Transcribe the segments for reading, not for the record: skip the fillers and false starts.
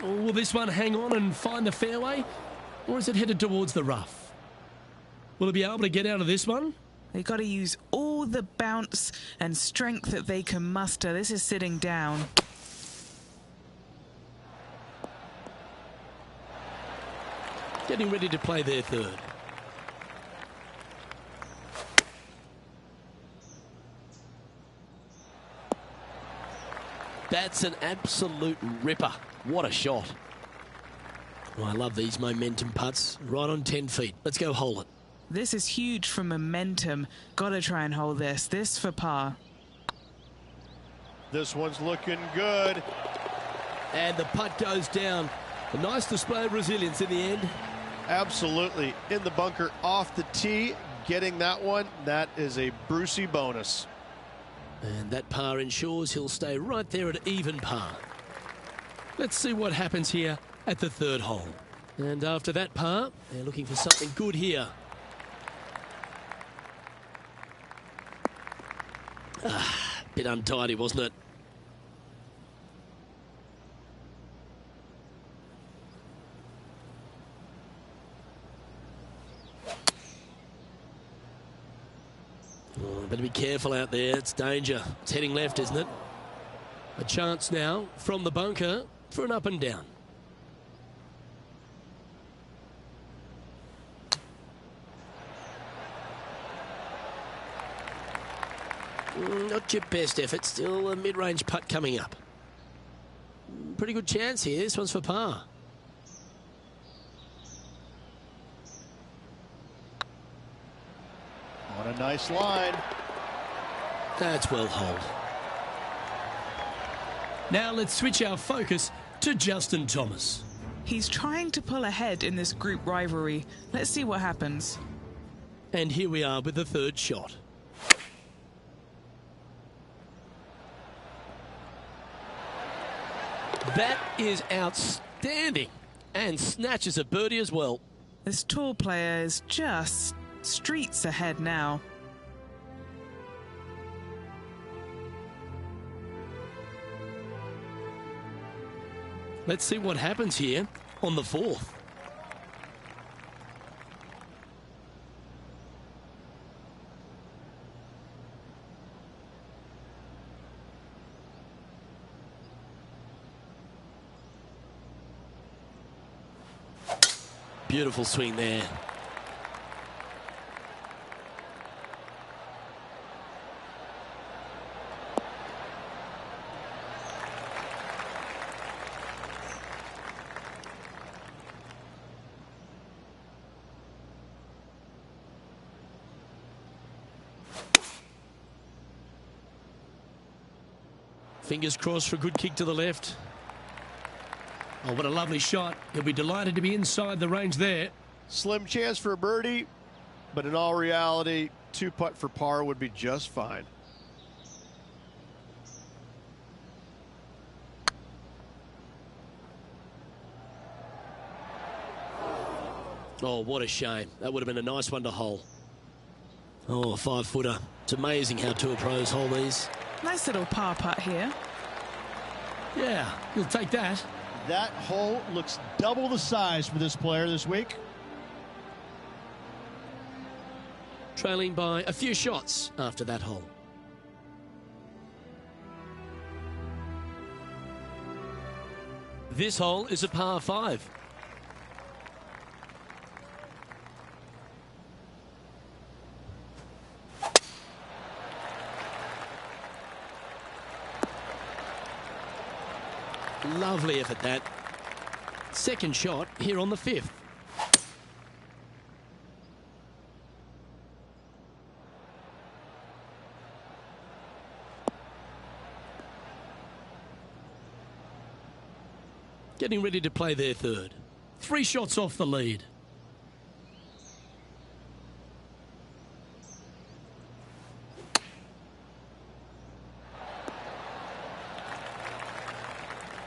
Will this one hang on and find the fairway? Or is it headed towards the rough? Will it be able to get out of this one? They've got to use all the bounce and strength that they can muster. This is sitting down. Getting ready to play their third. That's an absolute ripper. What a shot. Oh, I love these momentum putts. Right on 10 feet. Let's go hole it. This is huge for momentum. Got to try and hold this. This for par. This one's looking good. And the putt goes down. A nice display of resilience in the end. Absolutely. In the bunker off the tee. Getting that one. That is a Brucey bonus. And that par ensures he'll stay right there at even par. Let's see what happens here at the third hole. And after that par, they're looking for something good here. Bit untidy, wasn't it? Oh, better be careful out there. It's danger. It's heading left, isn't it? A chance now from the bunker for an up and down. Not your best effort. Still a mid-range putt coming up. Pretty good chance here. This one's for par. On a nice line. That's well holed. Now let's switch our focus to Justin Thomas. He's trying to pull ahead in this group rivalry. Let's see what happens. And here we are with the third shot. That is outstanding. And snatches a birdie as well. This tour player is just streets ahead now. Let's see what happens here on the fourth. Beautiful swing there. Fingers crossed for a good kick to the left. Oh, what a lovely shot. He'll be delighted to be inside the range there. Slim chance for a birdie, but in all reality, 2-putt for par would be just fine. Oh, what a shame. That would have been a nice one to hole. Oh, a 5-footer. It's amazing how tour pros hole these. Nice little par putt here. Yeah, you'll take that. That hole looks double the size for this player this week. Trailing by a few shots after that hole. This hole is a par 5. Lovely effort that. Second shot here on the 5th. Getting ready to play their third. 3 shots off the lead.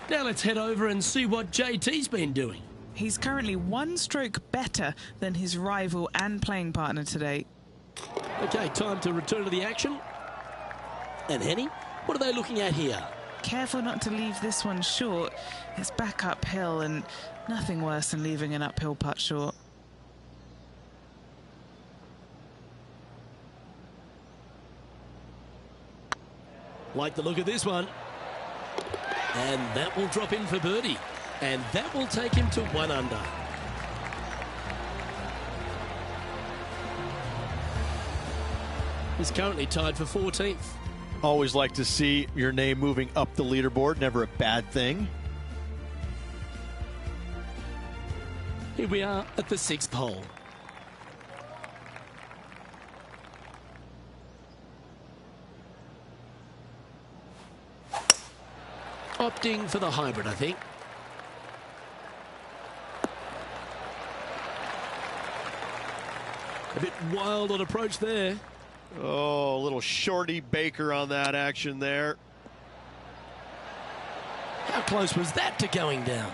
Now let's head over and see what JT's been doing. He's currently 1 stroke better than his rival and playing partner today. Okay, time to return to the action. And Henny, what are they looking at here? careful not to leave this one short. It's back uphill, and nothing worse than leaving an uphill putt short. Like the look of this one. And that will drop in for birdie. And that will take him to 1 under. He's currently tied for 14th. Always like to see your name moving up the leaderboard. Never a bad thing. Here we are at the 6th hole. Opting for the hybrid, I think. A bit wild on approach there. Oh, a little shorty Baker on that action there. How close was that to going down?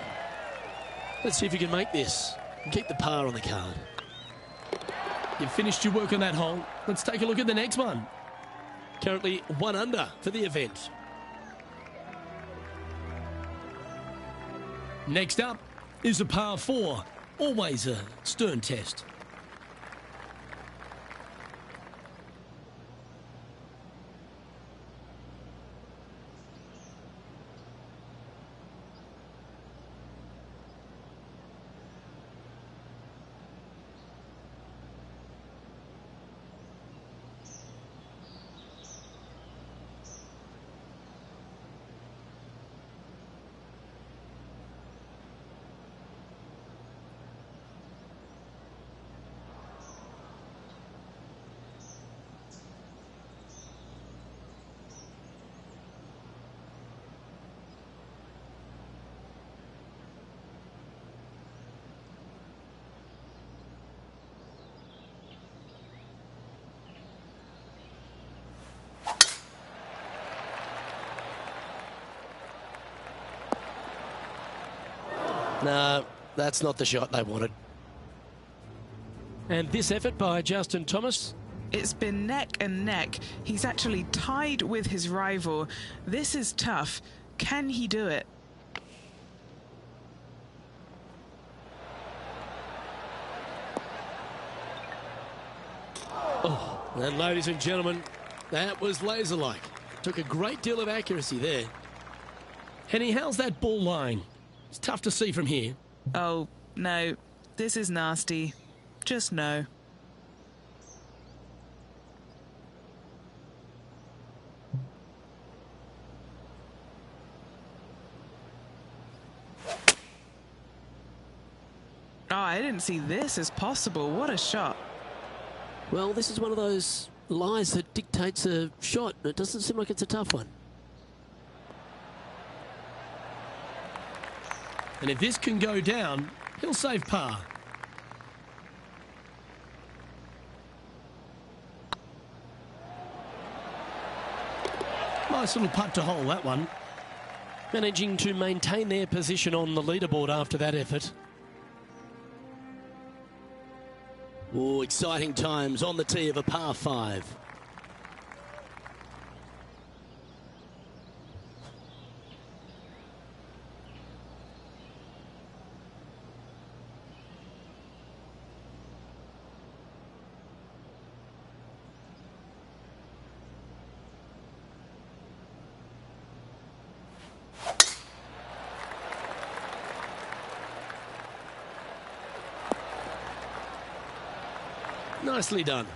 Let's see if you can make this and keep the par on the card. You've finished your work on that hole. Let's take a look at the next one. Currently 1 under for the event. Next up is a par 4. Always a stern test. No, that's not the shot they wanted. And this effort by Justin Thomas. It's been neck and neck. He's actually tied with his rival. This is tough. Can he do it? Oh, and ladies and gentlemen, that was laser-like. Took a great deal of accuracy there. Henny, how's that ball lying? It's tough to see from here. Oh, no. This is nasty. Just no. Oh, I didn't see this as possible. What a shot. Well, this is one of those lies that dictates a shot. It doesn't seem like it's a tough one. And if this can go down, he'll save par. Nice little putt to hole, that one. Managing to maintain their position on the leaderboard after that effort. Oh, exciting times on the tee of a par 5. Nicely done.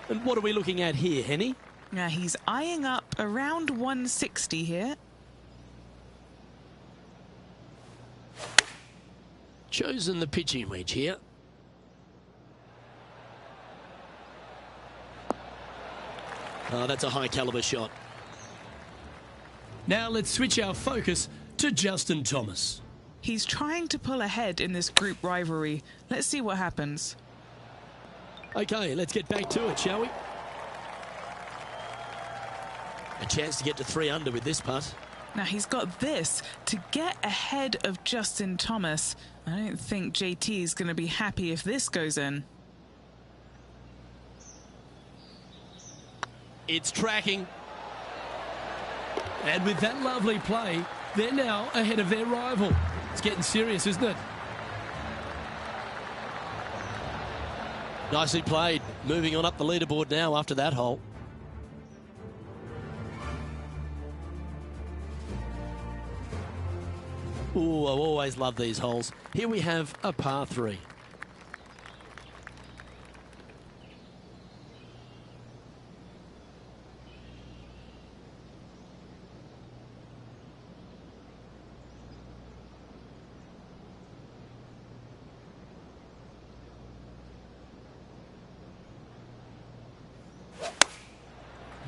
And what are we looking at here, Henny? Now he's eyeing up around 160 here. Chosen the pitching wedge here. Oh, that's a high caliber shot. Now let's switch our focus to Justin Thomas. He's trying to pull ahead in this group rivalry. Let's see what happens. Okay, let's get back to it, shall we? A chance to get to 3 under with this putt. Now he's got this to get ahead of Justin Thomas. I don't think JT is going to be happy if this goes in. It's tracking. And with that lovely play, they're now ahead of their rival. It's getting serious, isn't it? Nicely played. Moving on up the leaderboard now after that hole. Ooh, I always love these holes. Here we have a par 3.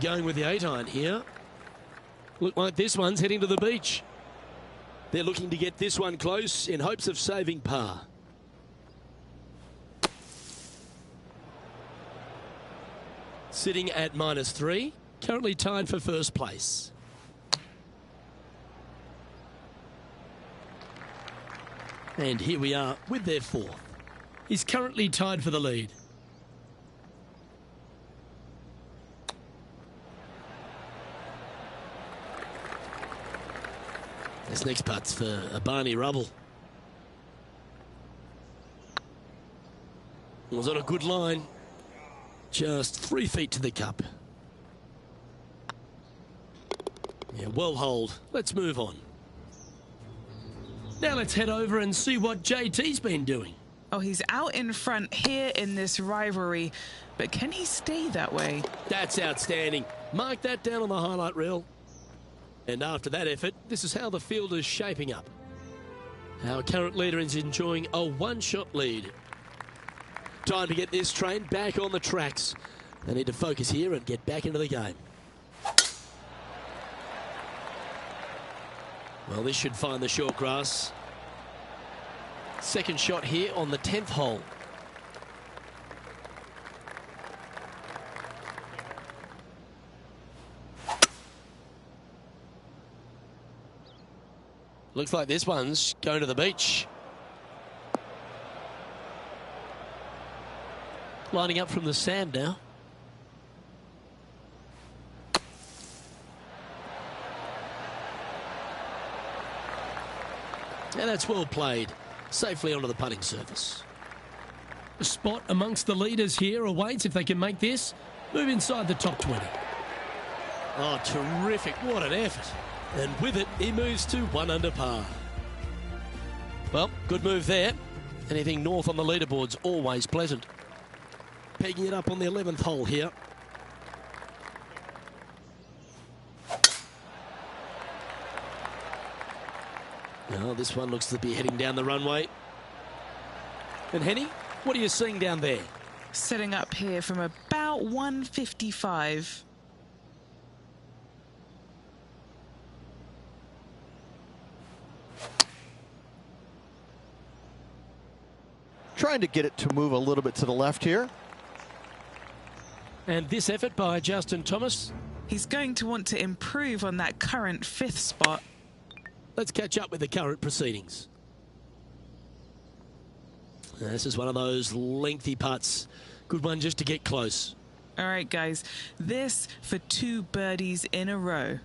Going with the 8-iron here. Look like this one's heading to the beach. They're looking to get this one close in hopes of saving par. Sitting at -3, currently tied for first place. And here we are with their 4th. He's currently tied for the lead. This next putt's for a Barney Rubble. Was on a good line. Just 3 feet to the cup. Yeah, well holed. Let's move on. Now let's head over and see what JT's been doing. Oh, he's out in front here in this rivalry, but can he stay that way? That's outstanding. Mark that down on the highlight reel. And after that effort, this is how the field is shaping up. Our current leader is enjoying a 1-shot lead. Time to get this train back on the tracks. They need to focus here and get back into the game. Well, this should find the short grass. Second shot here on the 10th hole. Looks like this one's going to the beach. Lining up from the sand now. And that's well played. Safely onto the putting surface. A spot amongst the leaders here awaits if they can make this. Move inside the top 20. Oh, terrific. What an effort. And with it, he moves to 1 under par. Well, good move there. Anything north on the leaderboard's always pleasant. Pegging it up on the 11th hole here. Well, this one looks to be heading down the runway. And Henny, what are you seeing down there? Setting up here from about 155. Trying to get it to move a little bit to the left here. And this effort by Justin Thomas. He's going to want to improve on that current 5th spot. Let's catch up with the current proceedings. This is one of those lengthy putts. Good one just to get close. All right, guys. This for 2 birdies in a row.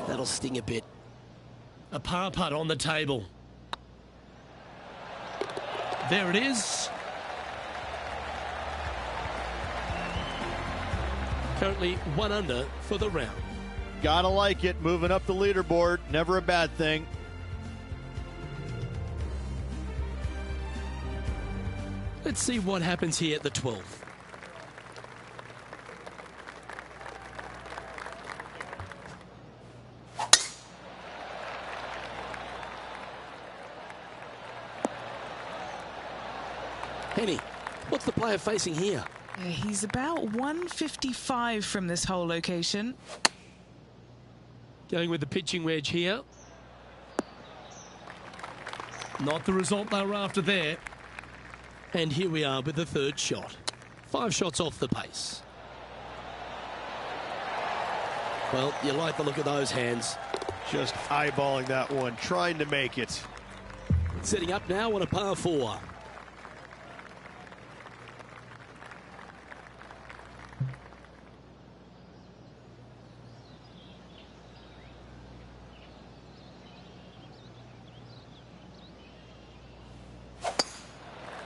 That'll sting a bit. A par putt on the table. There it is. Currently 1 under for the round. Gotta like it. Moving up the leaderboard. Never a bad thing. Let's see what happens here at the 12th. Henny, what's the player facing here? Yeah, he's about 155 from this hole location. Going with the pitching wedge here. Not the result they were after there. And here we are with the 3rd shot. 5 shots off the pace. Well, you like the look of those hands. Just eyeballing that one, trying to make it. Setting up now on a par 4.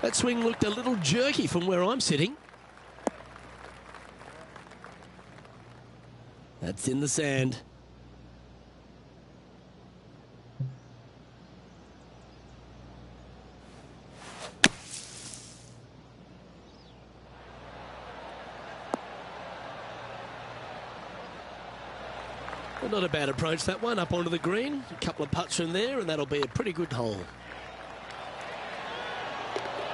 That swing looked a little jerky from where I'm sitting. That's in the sand. Well, not a bad approach, that one, up onto the green. A couple of putts from there, and that'll be a pretty good hole.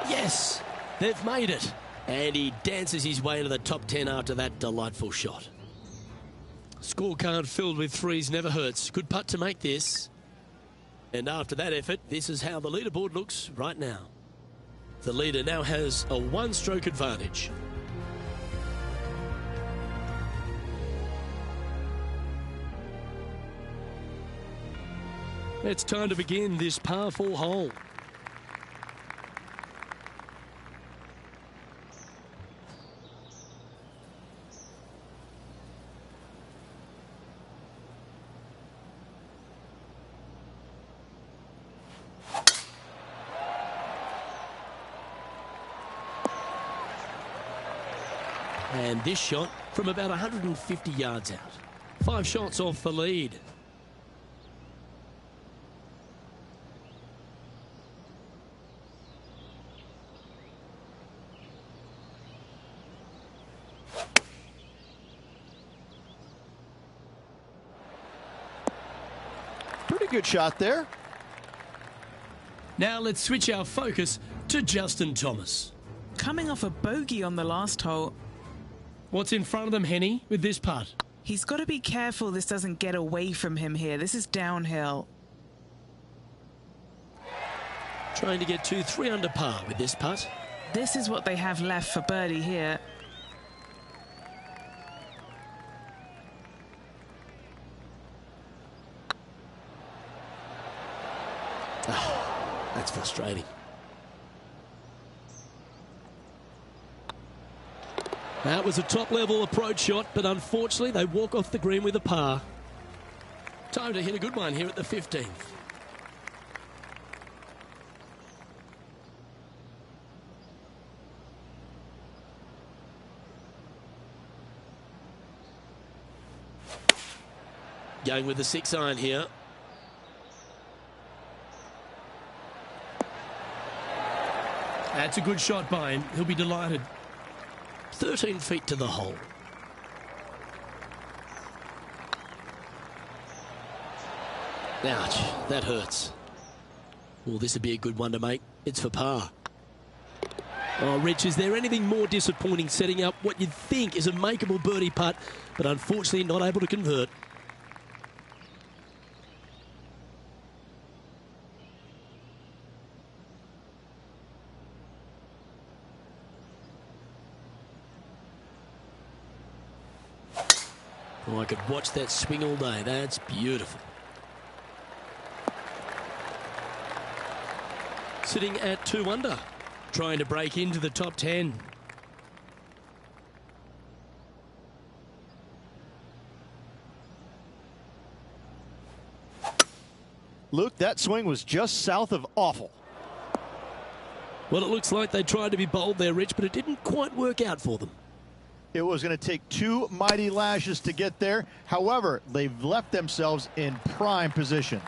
Yes, they've made it. And he dances his way into the top 10 after that delightful shot. Scorecard filled with threes never hurts. Good putt to make this. And after that effort, this is how the leaderboard looks right now. The leader now has a one-stroke advantage. It's time to begin this par 4 hole. And this shot from about 150 yards out. 5 shots off the lead. Pretty good shot there. Now let's switch our focus to Justin Thomas. Coming off a bogey on the last hole. What's in front of them, Henny, with this putt? He's got to be careful this doesn't get away from him here. This is downhill. Trying to get to 3 under par with this putt. This is what they have left for birdie here. Oh, that's frustrating. That was a top-level approach shot, but unfortunately they walk off the green with a par. Time to hit a good one here at the 15th. Going with the 6-iron here. That's a good shot by him. He'll be delighted. 13 feet to the hole. Ouch, that hurts. Well, this would be a good one to make. It's for par. Oh, Rich, is there anything more disappointing setting up what you'd think is a makeable birdie putt, but unfortunately not able to convert? Oh, I could watch that swing all day. That's beautiful. Sitting at 2 under, trying to break into the top 10. Luke, that swing was just south of awful. Well, it looks like they tried to be bold there, Rich, but it didn't quite work out for them. It was going to take 2 mighty lashes to get there. However, they've left themselves in prime position.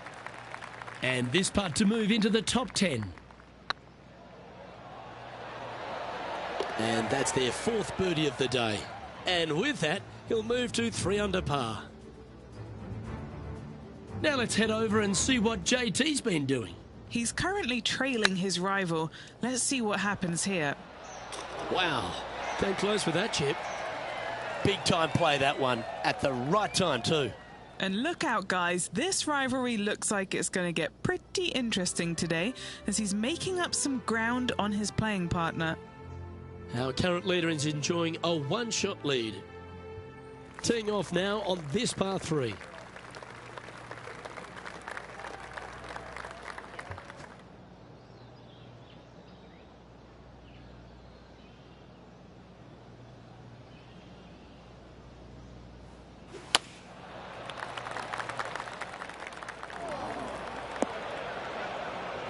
And this putt to move into the top 10. And that's their 4th birdie of the day. And with that, he'll move to 3 under par. Now let's head over and see what JT's been doing. He's currently trailing his rival. Let's see what happens here. Wow, came close with that chip. Big time play, that one, at the right time too. And look out, guys. This rivalry looks like it's going to get pretty interesting today as he's making up some ground on his playing partner. Our current leader is enjoying a 1-shot lead. Teeing off now on this par 3.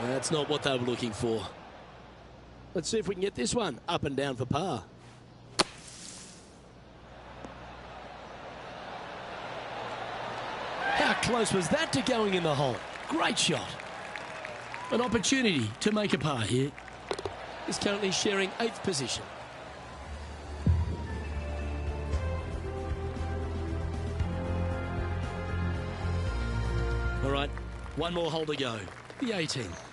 That's not what they were looking for. Let's see if we can get this one up and down for par. How close was that to going in the hole? Great shot. An opportunity to make a par here. He's currently sharing 8th position. All right, one more hole to go. The 18th.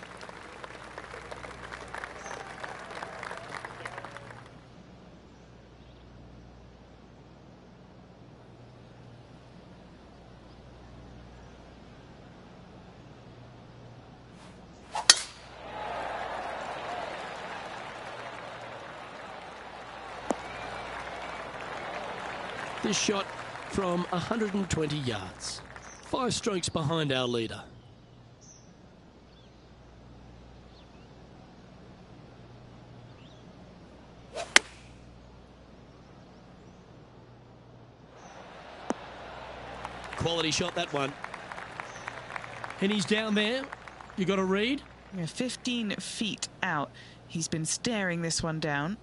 This shot from 120 yards. 5 strokes behind our leader. Quality shot, that one. And he's down there. You got to read? Yeah, 15 feet out. He's been staring this one down.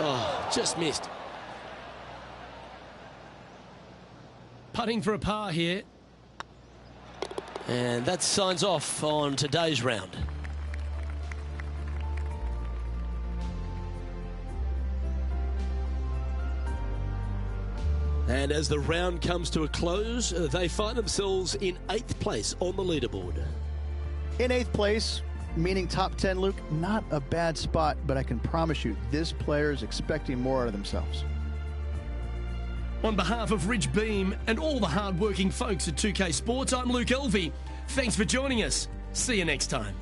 Oh, just missed. Putting for a par here. And that signs off on today's round. And as the round comes to a close, they find themselves in 8th place on the leaderboard. In 8th place, meaning top 10, Luke, not a bad spot, but I can promise you this player is expecting more out of themselves. On behalf of Rich Beam and all the hard-working folks at 2K Sports, I'm Luke Elvey. Thanks for joining us. See you next time.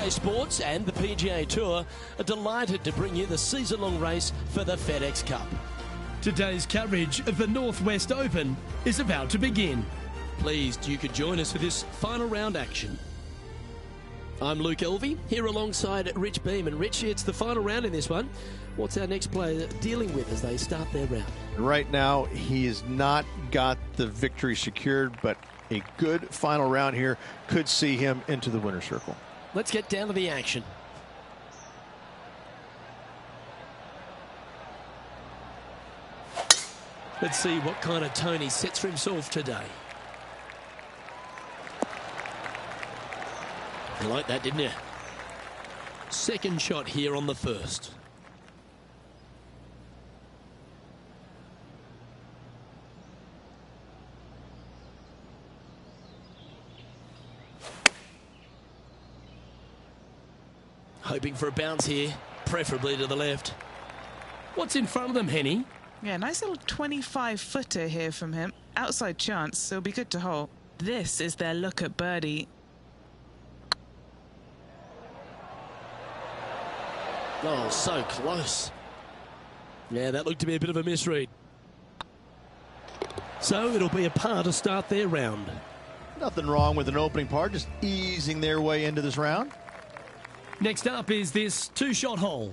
PGA Sports and the PGA Tour are delighted to bring you the season-long race for the FedEx Cup. Today's coverage of the Northwest Open is about to begin. Pleased you could join us for this final round action. I'm Luke Elvey, here alongside Rich Beam. And Rich, it's the final round in this one. What's our next player dealing with as they start their round? Right now, he has not got the victory secured, but a good final round here could see him into the winner's circle. Let's get down to the action. Let's see what kind of tone he sets for himself today. You like that, didn't you? Second shot here on the first. Hoping for a bounce here, preferably to the left. What's in front of them, Henny? Yeah, nice little 25-footer here from him. Outside chance, so it'll be good to hold. This is their look at birdie. Oh, so close. Yeah, that looked to be a bit of a misread. So it'll be a par to start their round. Nothing wrong with an opening par, just easing their way into this round. Next up is this two-shot hole.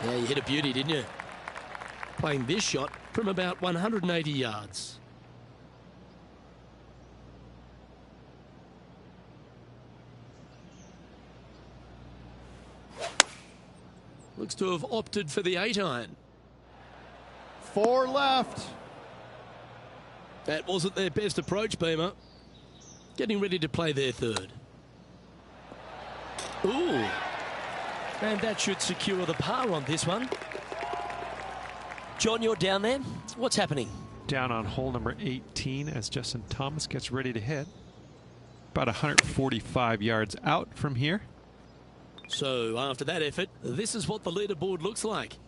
Yeah, you hit a beauty, didn't you? Playing this shot from about 180 yards. Looks to have opted for the 8-iron. 4 left. That wasn't their best approach, Beamer. Getting ready to play their third. Ooh. And that should secure the par on this one. John, you're down there. What's happening? Down on hole number 18 as Justin Thomas gets ready to hit. About 145 yards out from here. So after that effort, this is what the leaderboard looks like.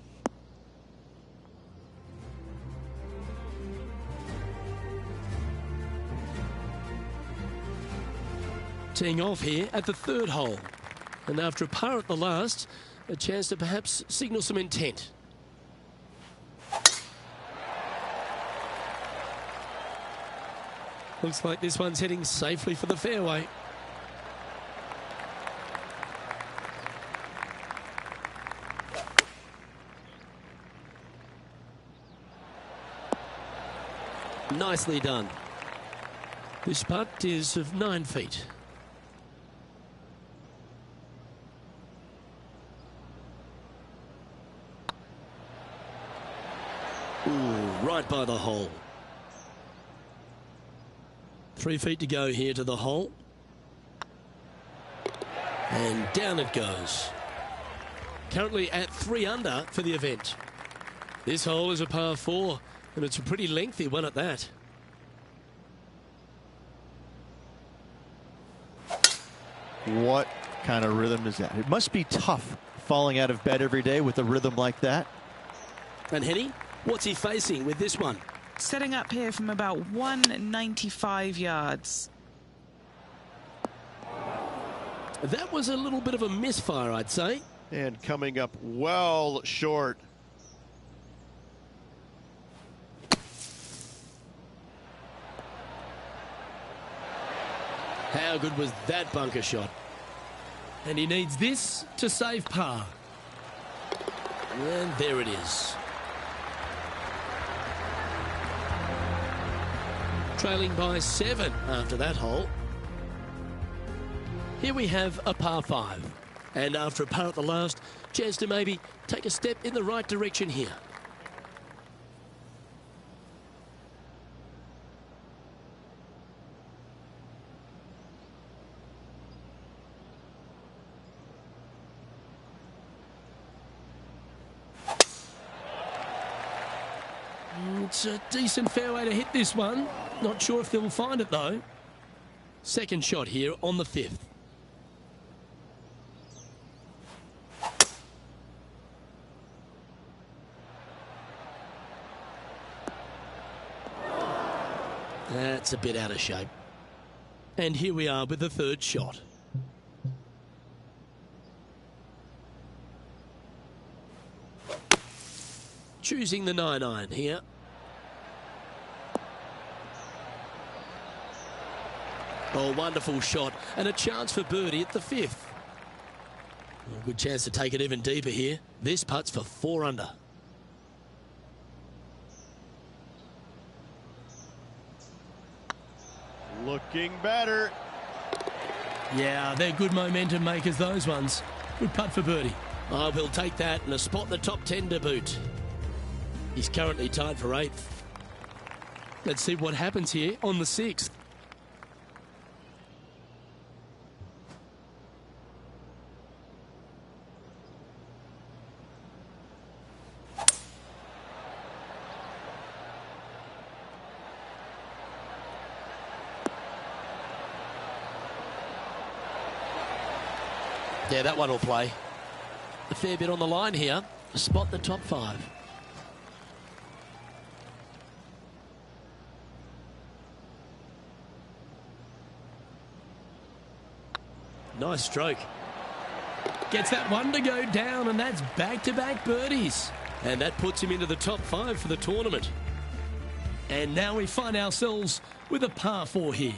Teeing off here at the third hole. And after a par at the last, a chance to perhaps signal some intent. Looks like this one's heading safely for the fairway. Nicely done. This putt is of 9 feet. Ooh, right by the hole. 3 feet to go here to the hole. And down it goes. Currently at 3 under for the event. This hole is a par 4, and it's a pretty lengthy one at that. What kind of rhythm is that? It must be tough falling out of bed every day with a rhythm like that. And Henny, what's he facing with this one? Setting up here from about 195 yards. That was a little bit of a misfire, I'd say. And coming up well short. How good was that bunker shot? And he needs this to save par. And there it is. Trailing by 7 after that hole. Here we have a par 5. And after a par at the last, chance to maybe take a step in the right direction here. It's a decent fairway to hit this one. Not sure if they'll find it though. Second shot here on the 5th. That's a bit out of shape. And here we are with the third shot. Choosing the 9-iron here. Oh, wonderful shot. And a chance for birdie at the 5th. A good chance to take it even deeper here. This putt's for 4 under. Looking better. Yeah, they're good momentum makers, those ones. Good putt for birdie. Oh, we'll take that and a spot in the top 10 to boot. He's currently tied for 8th. Let's see what happens here on the 6th. Yeah, that one will play. A fair bit on the line here. Spot the top 5. Nice stroke. Gets that one to go down, and that's back-to-back birdies. And that puts him into the top 5 for the tournament. And now we find ourselves with a par 4 here.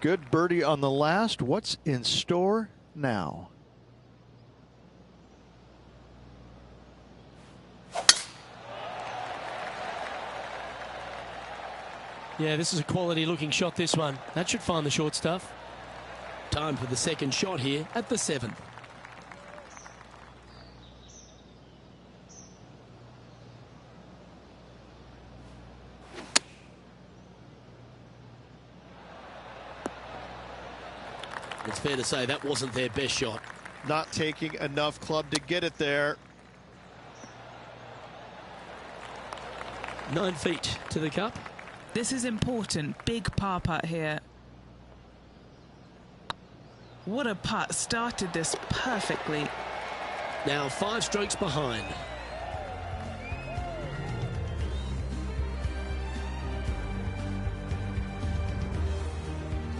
Good birdie on the last. What's in store now? Yeah, this is a quality-looking shot, this one. That should find the short stuff. Time for the second shot here at the 7th. It's fair to say that wasn't their best shot. Not taking enough club to get it there. 9 feet to the cup. This is important. Big par putt here. What a putt. Started this perfectly. Now 5 strokes behind.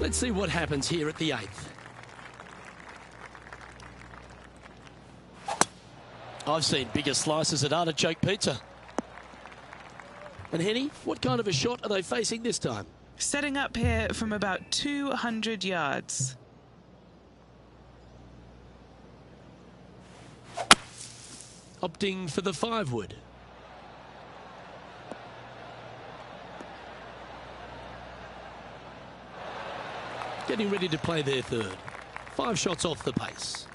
Let's see what happens here at the 8th. I've seen bigger slices at artichoke pizza. And Henny, what kind of a shot are they facing this time? Setting up here from about 200 yards. Opting for the 5-wood. Getting ready to play their 3rd. 5 shots off the pace.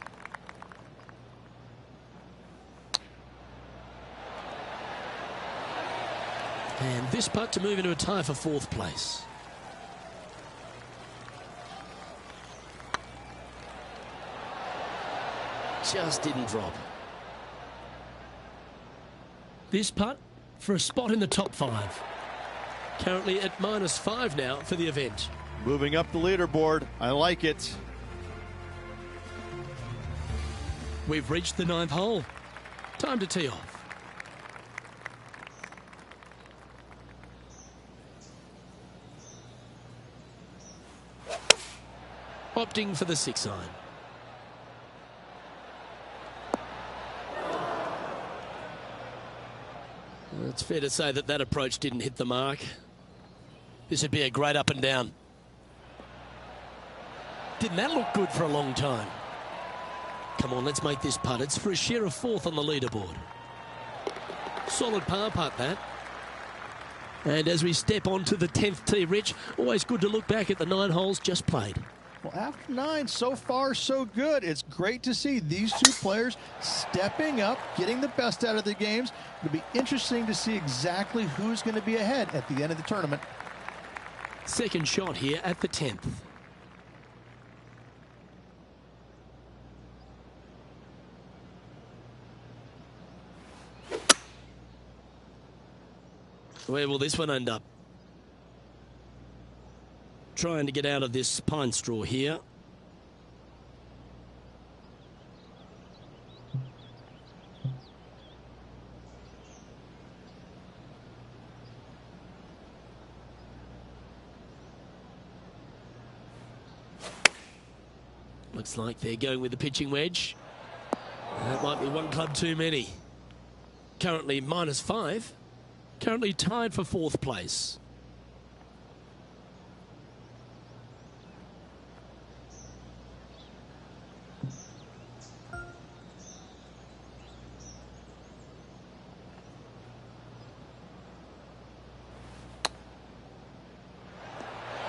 And this putt to move into a tie for 4th place. Just didn't drop. This putt for a spot in the top 5. Currently at -5 now for the event. Moving up the leaderboard. I like it. We've reached the 9th hole. Time to tee off. Opting for the 6-iron. It's fair to say that that approach didn't hit the mark. This would be a great up and down. Didn't that look good for a long time? Come on, let's make this putt. It's for a share of 4th on the leaderboard. Solid par putt, that. And as we step on to the 10th tee, Rich, always good to look back at the 9 holes just played. Well, after 9, so far, so good. It's great to see these 2 players stepping up, getting the best out of the games. It'll be interesting to see exactly who's going to be ahead at the end of the tournament. Second shot here at the 10th. Where will this one end up? Trying to get out of this pine straw here. Looks like they're going with the pitching wedge. That might be 1 club too many. Currently -5. Currently tied for 4th place.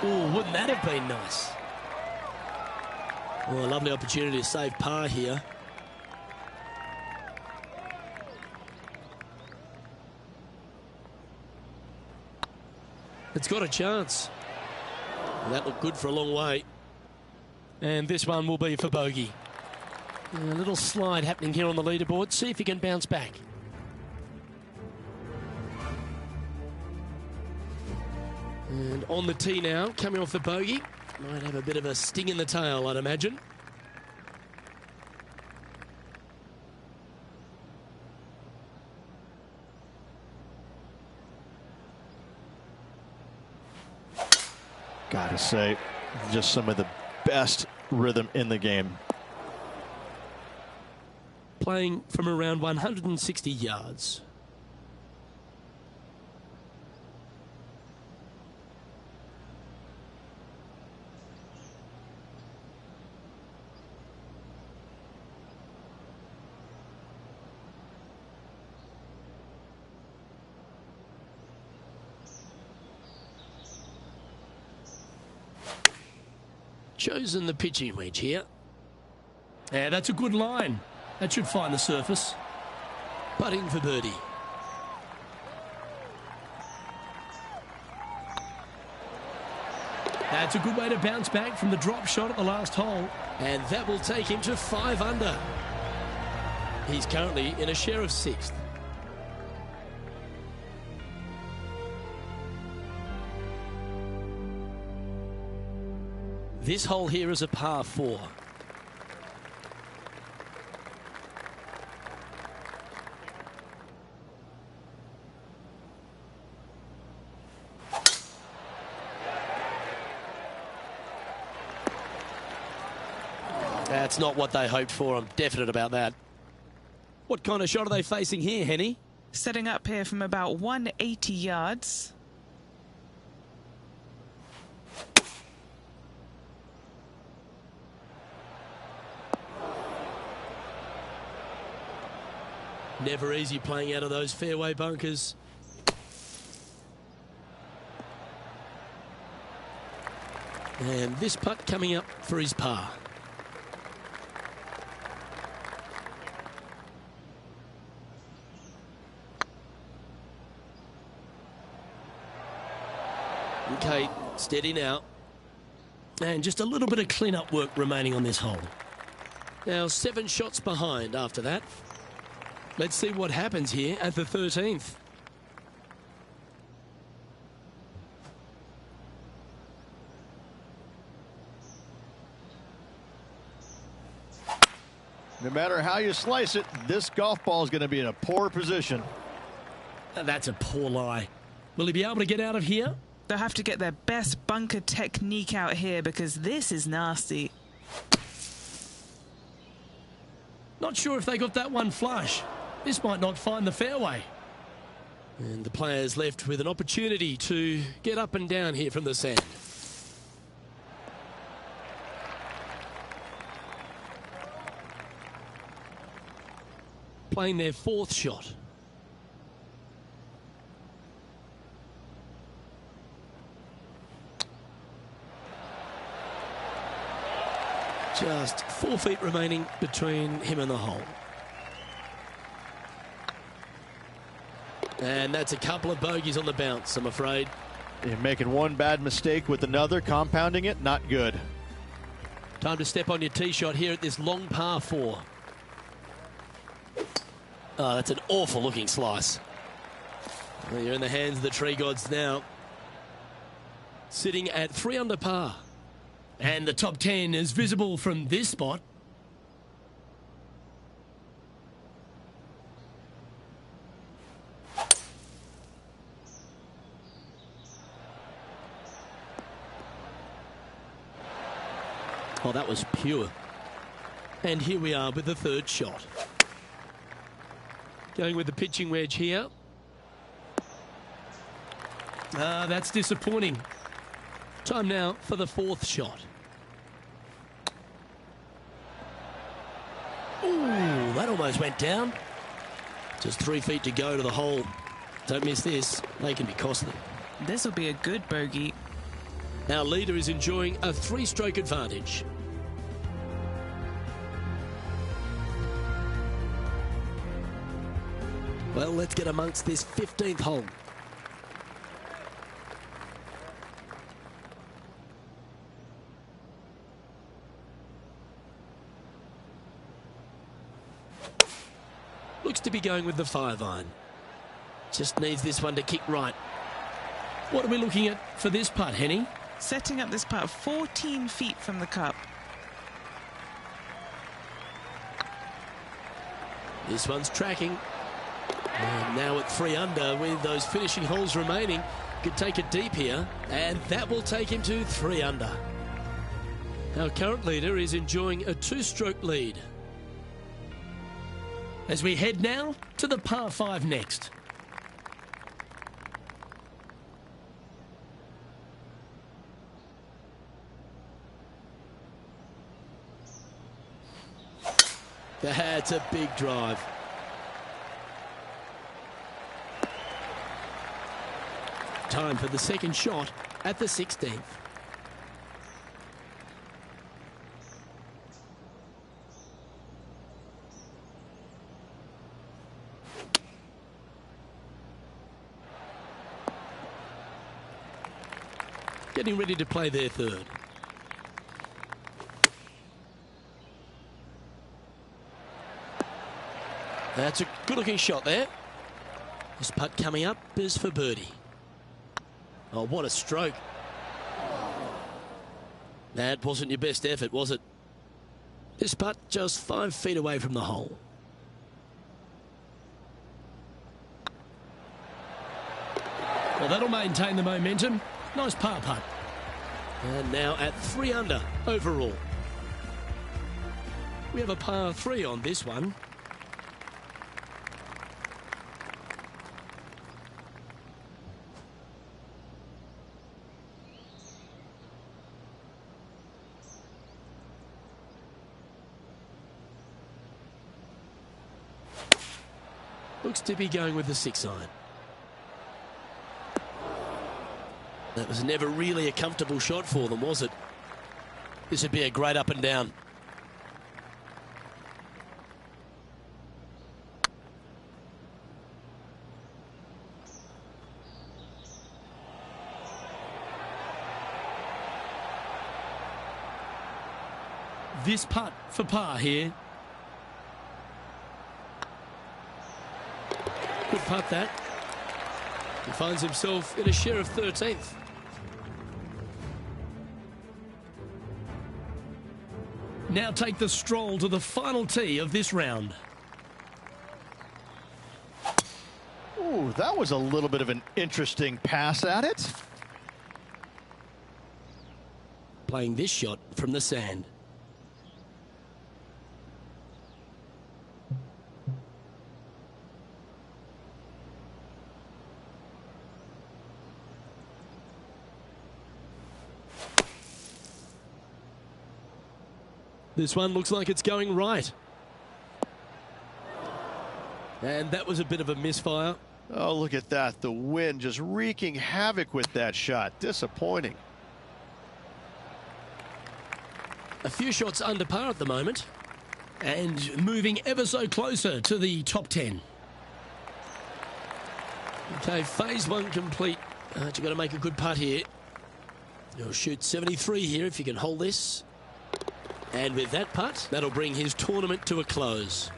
Oh, wouldn't that have been nice? Well, a lovely opportunity to save par here. It's got a chance. That looked good for a long way. And this one will be for bogey. A little slide happening here on the leaderboard. See if he can bounce back. And on the tee now, coming off the bogey. Might have a bit of a sting in the tail, I'd imagine. Gotta say, just some of the best rhythm in the game. Playing from around 160 yards. Chosen the pitching wedge here. Yeah, that's a good line. That should find the surface. Putting for birdie. That's a good way to bounce back from the drop shot at the last hole. And that will take him to 5 under. He's currently in a share of 6th. This hole here is a par 4. That's not what they hoped for. I'm definite about that. What kind of shot are they facing here, Henny? Setting up here from about 180 yards. Never easy playing out of those fairway bunkers. And this putt coming up for his par. Okay, steady now. And just a little bit of clean-up work remaining on this hole. Now 7 shots behind after that. Let's see what happens here at the 13th. No matter how you slice it, this golf ball is going to be in a poor position. That's a poor lie. Will he be able to get out of here? They'll have to get their best bunker technique out here because this is nasty. Not sure if they got that one flush. This might not find the fairway. And the players left with an opportunity to get up and down here from the sand. Playing their 4th shot. Just 4 feet remaining between him and the hole. And that's a couple of bogeys on the bounce, I'm afraid. You're making one bad mistake with another, compounding it, not good. Time to step on your tee shot here at this long par 4. Oh, that's an awful looking slice. Well, you're in the hands of the tree gods now. Sitting at 3 under par. And the top 10 is visible from this spot. Oh, that was pure. And here we are with the 3rd shot. Going with the pitching wedge here. That's disappointing. Time now for the 4th shot. Ooh, that almost went down. Just 3 feet to go to the hole. Don't miss this. They can be costly. This will be a good bogey. Our leader is enjoying a 3-stroke advantage. Well, let's get amongst this 15th hole. Looks to be going with the 5-iron. Just needs this one to kick right. What are we looking at for this putt, Henny? Setting up this putt 14 feet from the cup. This one's tracking. And now at 3 under with those finishing holes remaining. Could take it deep here, and that will take him to 3 under. Our current leader is enjoying a 2-stroke lead. As we head now to the par 5 next. That's a big drive. Time for the second shot at the 16th. Getting ready to play their third. That's a good-looking shot there. This putt coming up is for birdie. Oh, what a stroke. That wasn't your best effort, was it? This putt just 5 feet away from the hole. Well, that'll maintain the momentum. Nice par putt. And now at 3 under overall. We have a par 3 on this one. Looks to be going with the 6-iron. That was never really a comfortable shot for them, was it? This would be a great up and down. This putt for par here. Good putt that. He finds himself in a share of 13th. Now take the stroll to the final tee of this round. Ooh, that was a little bit of an interesting pass at it. Playing this shot from the sand. This one looks like it's going right. And that was a bit of a misfire. Oh, look at that. The wind just wreaking havoc with that shot. Disappointing. A few shots under par at the moment. And moving ever so closer to the top 10. Okay, phase 1 complete. You've got to make a good putt here. You'll shoot 73 here if you can hold this. And with that putt, that'll bring his tournament to a close.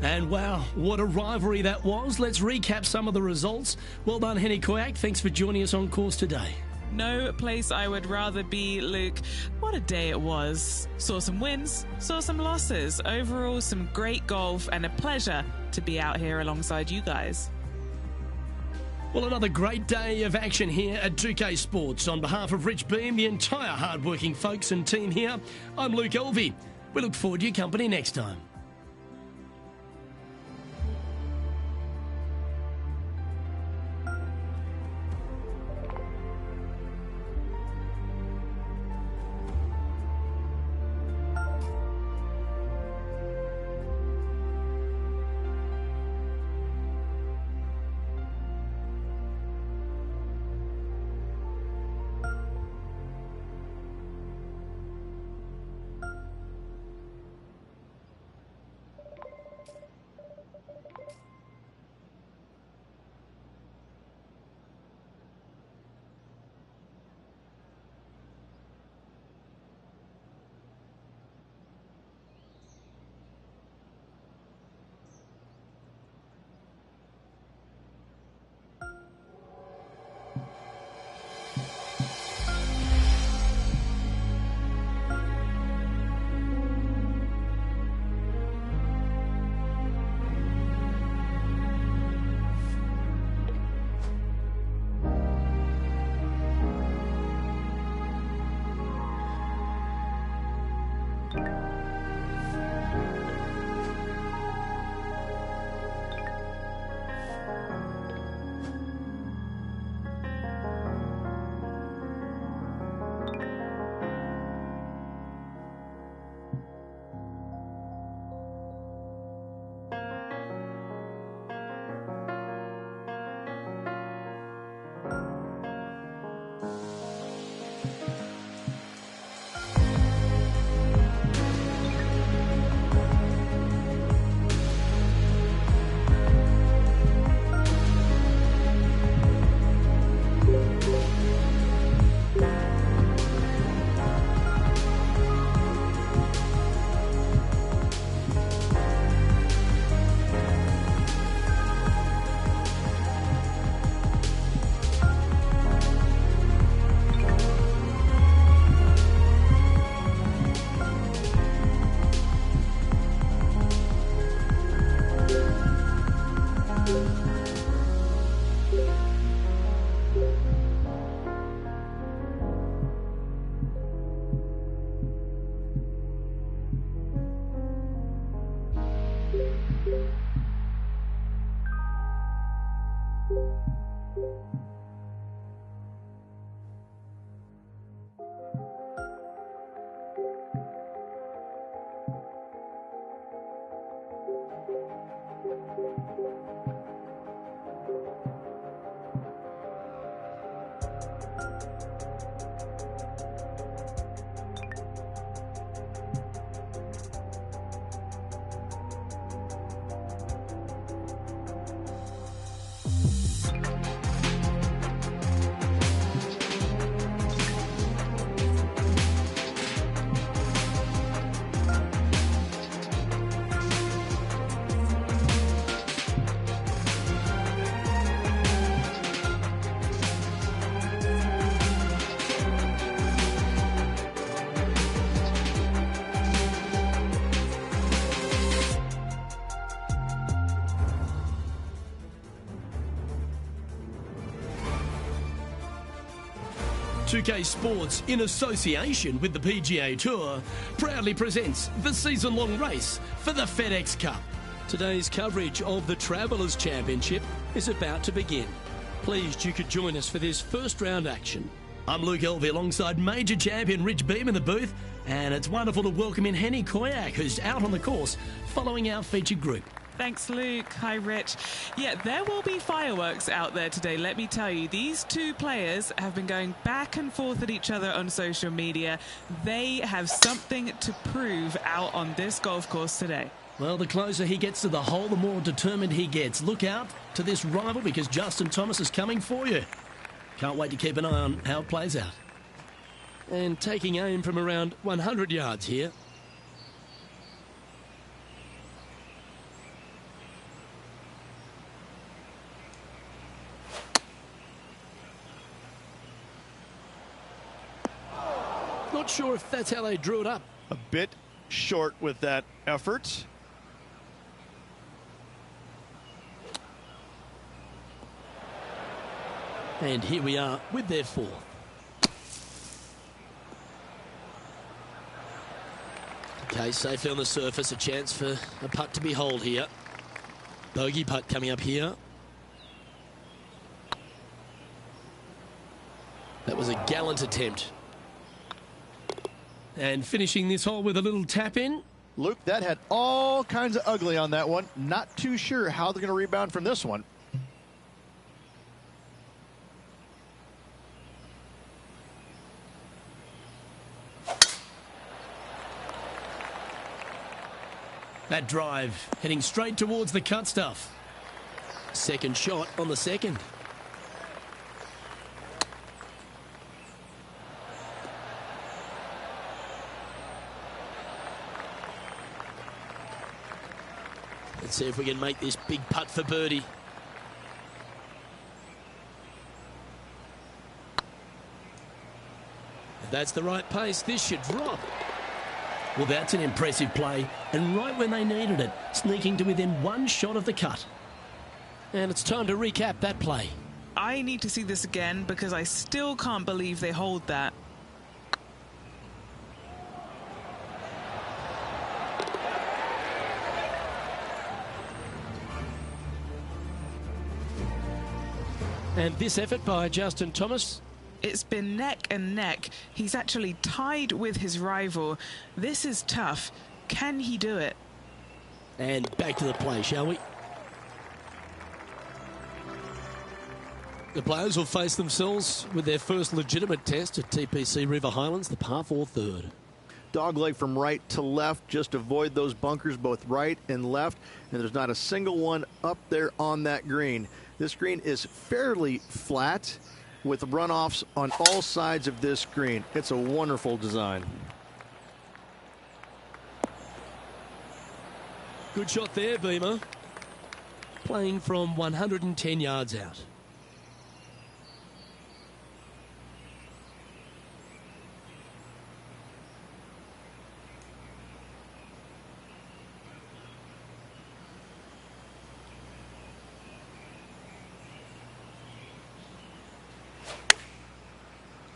And wow, what a rivalry that was. Let's recap some of the results. Well done, Henny Koyak. Thanks for joining us on course today. No place I would rather be, Luke. What a day it was. Saw some wins, saw some losses. Overall, some great golf and a pleasure to be out here alongside you guys. Well, another great day of action here at 2K Sports. On behalf of Rich Beam, the entire hardworking folks and team here, I'm Luke Elvey. We look forward to your company next time. 2K Sports, in association with the PGA Tour, proudly presents the season-long race for the FedEx Cup. Today's coverage of the Travelers Championship is about to begin. Pleased you could join us for this first round action. I'm Luke Elvey alongside major champion Rich Beam in the booth, and it's wonderful to welcome in Henny Koyak, who's out on the course following our featured group. Thanks, Luke. Hi, Rich. Yeah, there will be fireworks out there today, let me tell you. These two players have been going back and forth at each other on social media. They have something to prove out on this golf course today. Well, the closer he gets to the hole, the more determined he gets. Look out to this rival because Justin Thomas is coming for you. Can't wait to keep an eye on how it plays out. And taking aim from around 100 yards here. Not sure if that's how they drew it up. A bit short with that effort. And here we are with their fourth. Okay, safely on the surface, a chance for a putt to be holed here. Bogey putt coming up here. That was a gallant attempt. And finishing this hole with a little tap in. Luke, that had all kinds of ugly on that one. Not too sure how they're going to rebound from this one. That drive heading straight towards the cut stuff. Second shot on the second. Let's see if we can make this big putt for birdie. If that's the right pace, this should drop. Well, that's an impressive play, and right when they needed it, sneaking to within one shot of the cut. And it's time to recap that play. I need to see this again because I still can't believe they hold that. And this effort by Justin Thomas. It's been neck and neck. He's actually tied with his rival. This is tough. Can he do it? And back to the play, shall we? The players will face themselves with their first legitimate test at TPC River Highlands, the par 4 third. Dogleg from right to left. Just avoid those bunkers both right and left. And there's not a single one up there on that green. This green is fairly flat with runoffs on all sides of this green. It's a wonderful design. Good shot there, Beamer. Playing from 110 yards out.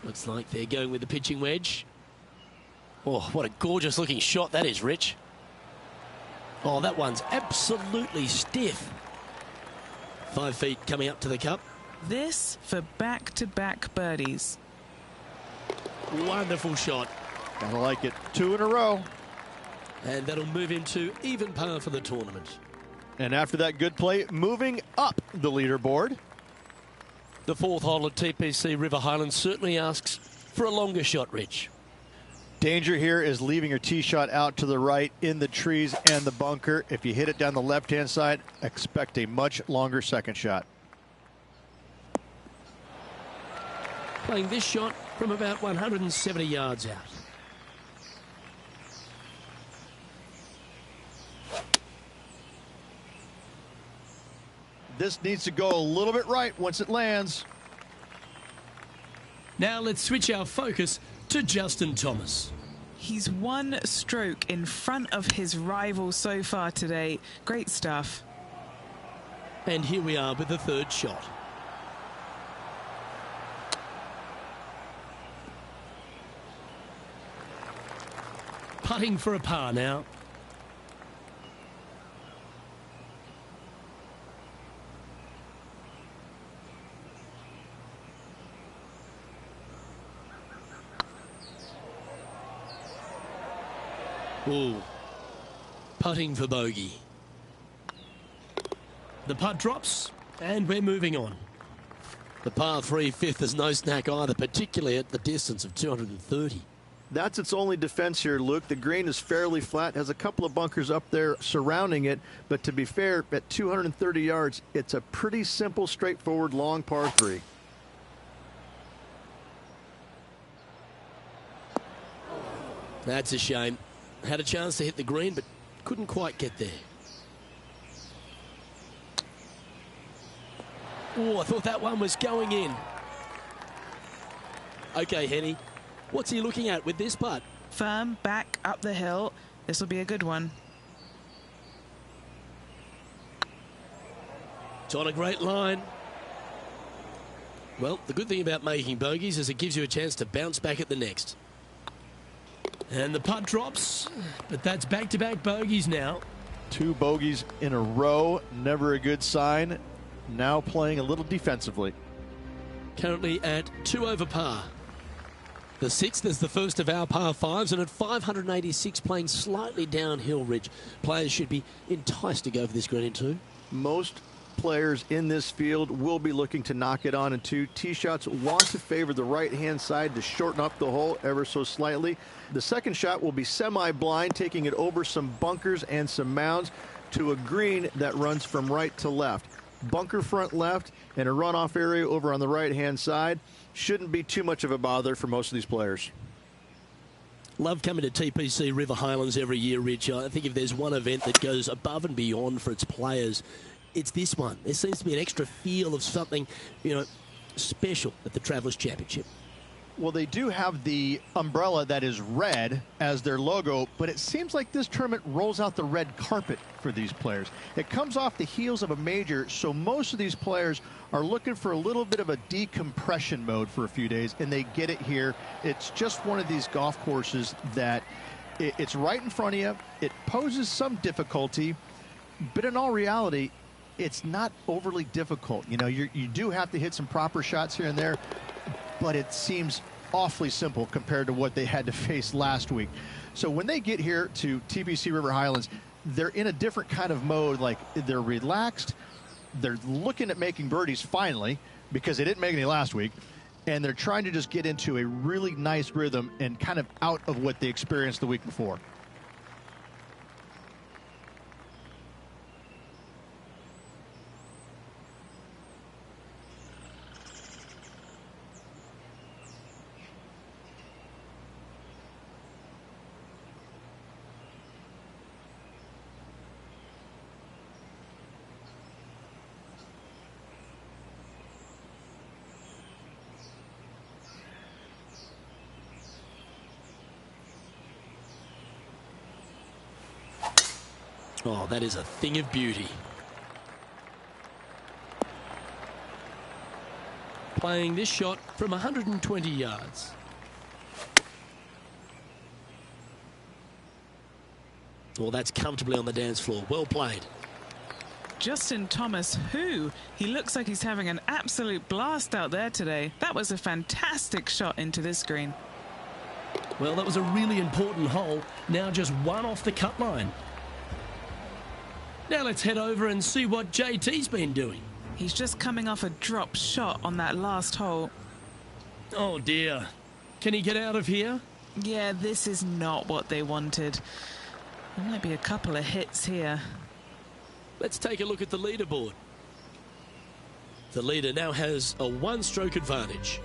Looks like they're going with the pitching wedge. Oh, what a gorgeous looking shot that is, Rich. Oh, that one's absolutely stiff. 5 feet coming up to the cup. This for back-to-back birdies. Wonderful shot. Gotta like it. 2 in a row. And that'll move him to even par for the tournament. And after that good play, moving up the leaderboard. The fourth hole at TPC River Highlands certainly asks for a longer shot, Rich. Danger here is leaving your tee shot out to the right in the trees and the bunker. If you hit it down the left-hand side, expect a much longer second shot. Playing this shot from about 170 yards out. This needs to go a little bit right once it lands. Now let's switch our focus to Justin Thomas. He's one stroke in front of his rival so far today. Great stuff. And here we are with the third shot. Putting for a par now. Ooh, putting for bogey. The putt drops, and we're moving on. The par 3 fifth is no snack either, particularly at the distance of 230. That's its only defense here, Luke. The green is fairly flat, has a couple of bunkers up there surrounding it, but to be fair, at 230 yards, it's a pretty simple, straightforward, long par 3. That's a shame. Had a chance to hit the green, but couldn't quite get there. Oh, I thought that one was going in. Okay, Henny, what's he looking at with this putt? Firm, back, up the hill. This will be a good one. It's on a great line. Well, the good thing about making bogeys is it gives you a chance to bounce back at the next. And the putt drops, but that's back-to-back bogeys now. 2 bogeys in a row, never a good sign. Now playing a little defensively. Currently at 2 over par. The 6th is the first of our par 5s, and at 586 playing slightly downhill, Rich. Players should be enticed to go for this green in 2. Most players in this field will be looking to knock it on in 2. Tee shots want to favor the right-hand side to shorten up the hole ever so slightly. The second shot will be semi-blind, taking it over some bunkers and some mounds to a green that runs from right to left. Bunker front left and a runoff area over on the right-hand side. Shouldn't be too much of a bother for most of these players. Love coming to TPC River Highlands every year, Rich. I think if there's one event that goes above and beyond for its players, it's this one. There seems to be an extra feel of something, special at the Travelers Championship. Well, they do have the umbrella that is red as their logo, but it seems like this tournament rolls out the red carpet for these players. It comes off the heels of a major, so most of these players are looking for a little bit of a decompression mode for a few days, and they get it here. It's just one of these golf courses that it's right in front of you. It poses some difficulty, but in all reality, it's not overly difficult. You do have to hit some proper shots here and there, but it seems awfully simple compared to what they had to face last week. So when they get here to TPC River Highlands, they're in a different kind of mode. Like, they're relaxed. They're looking at making birdies finally, because they didn't make any last week. And they're trying to just get into a really nice rhythm and kind of out of what they experienced the week before. Oh, that is a thing of beauty. Playing this shot from 120 yards. Well, that's comfortably on the dance floor. Well played. Justin Thomas, he looks like he's having an absolute blast out there today. That was a fantastic shot into this green. Well, that was a really important hole. Now just one off the cut line. Now let's head over and see what JT's been doing. He's just coming off a drop shot on that last hole. Oh dear. Can he get out of here? Yeah, this is not what they wanted. There might be a couple of hits here. Let's take a look at the leaderboard. The leader now has a one-stroke advantage.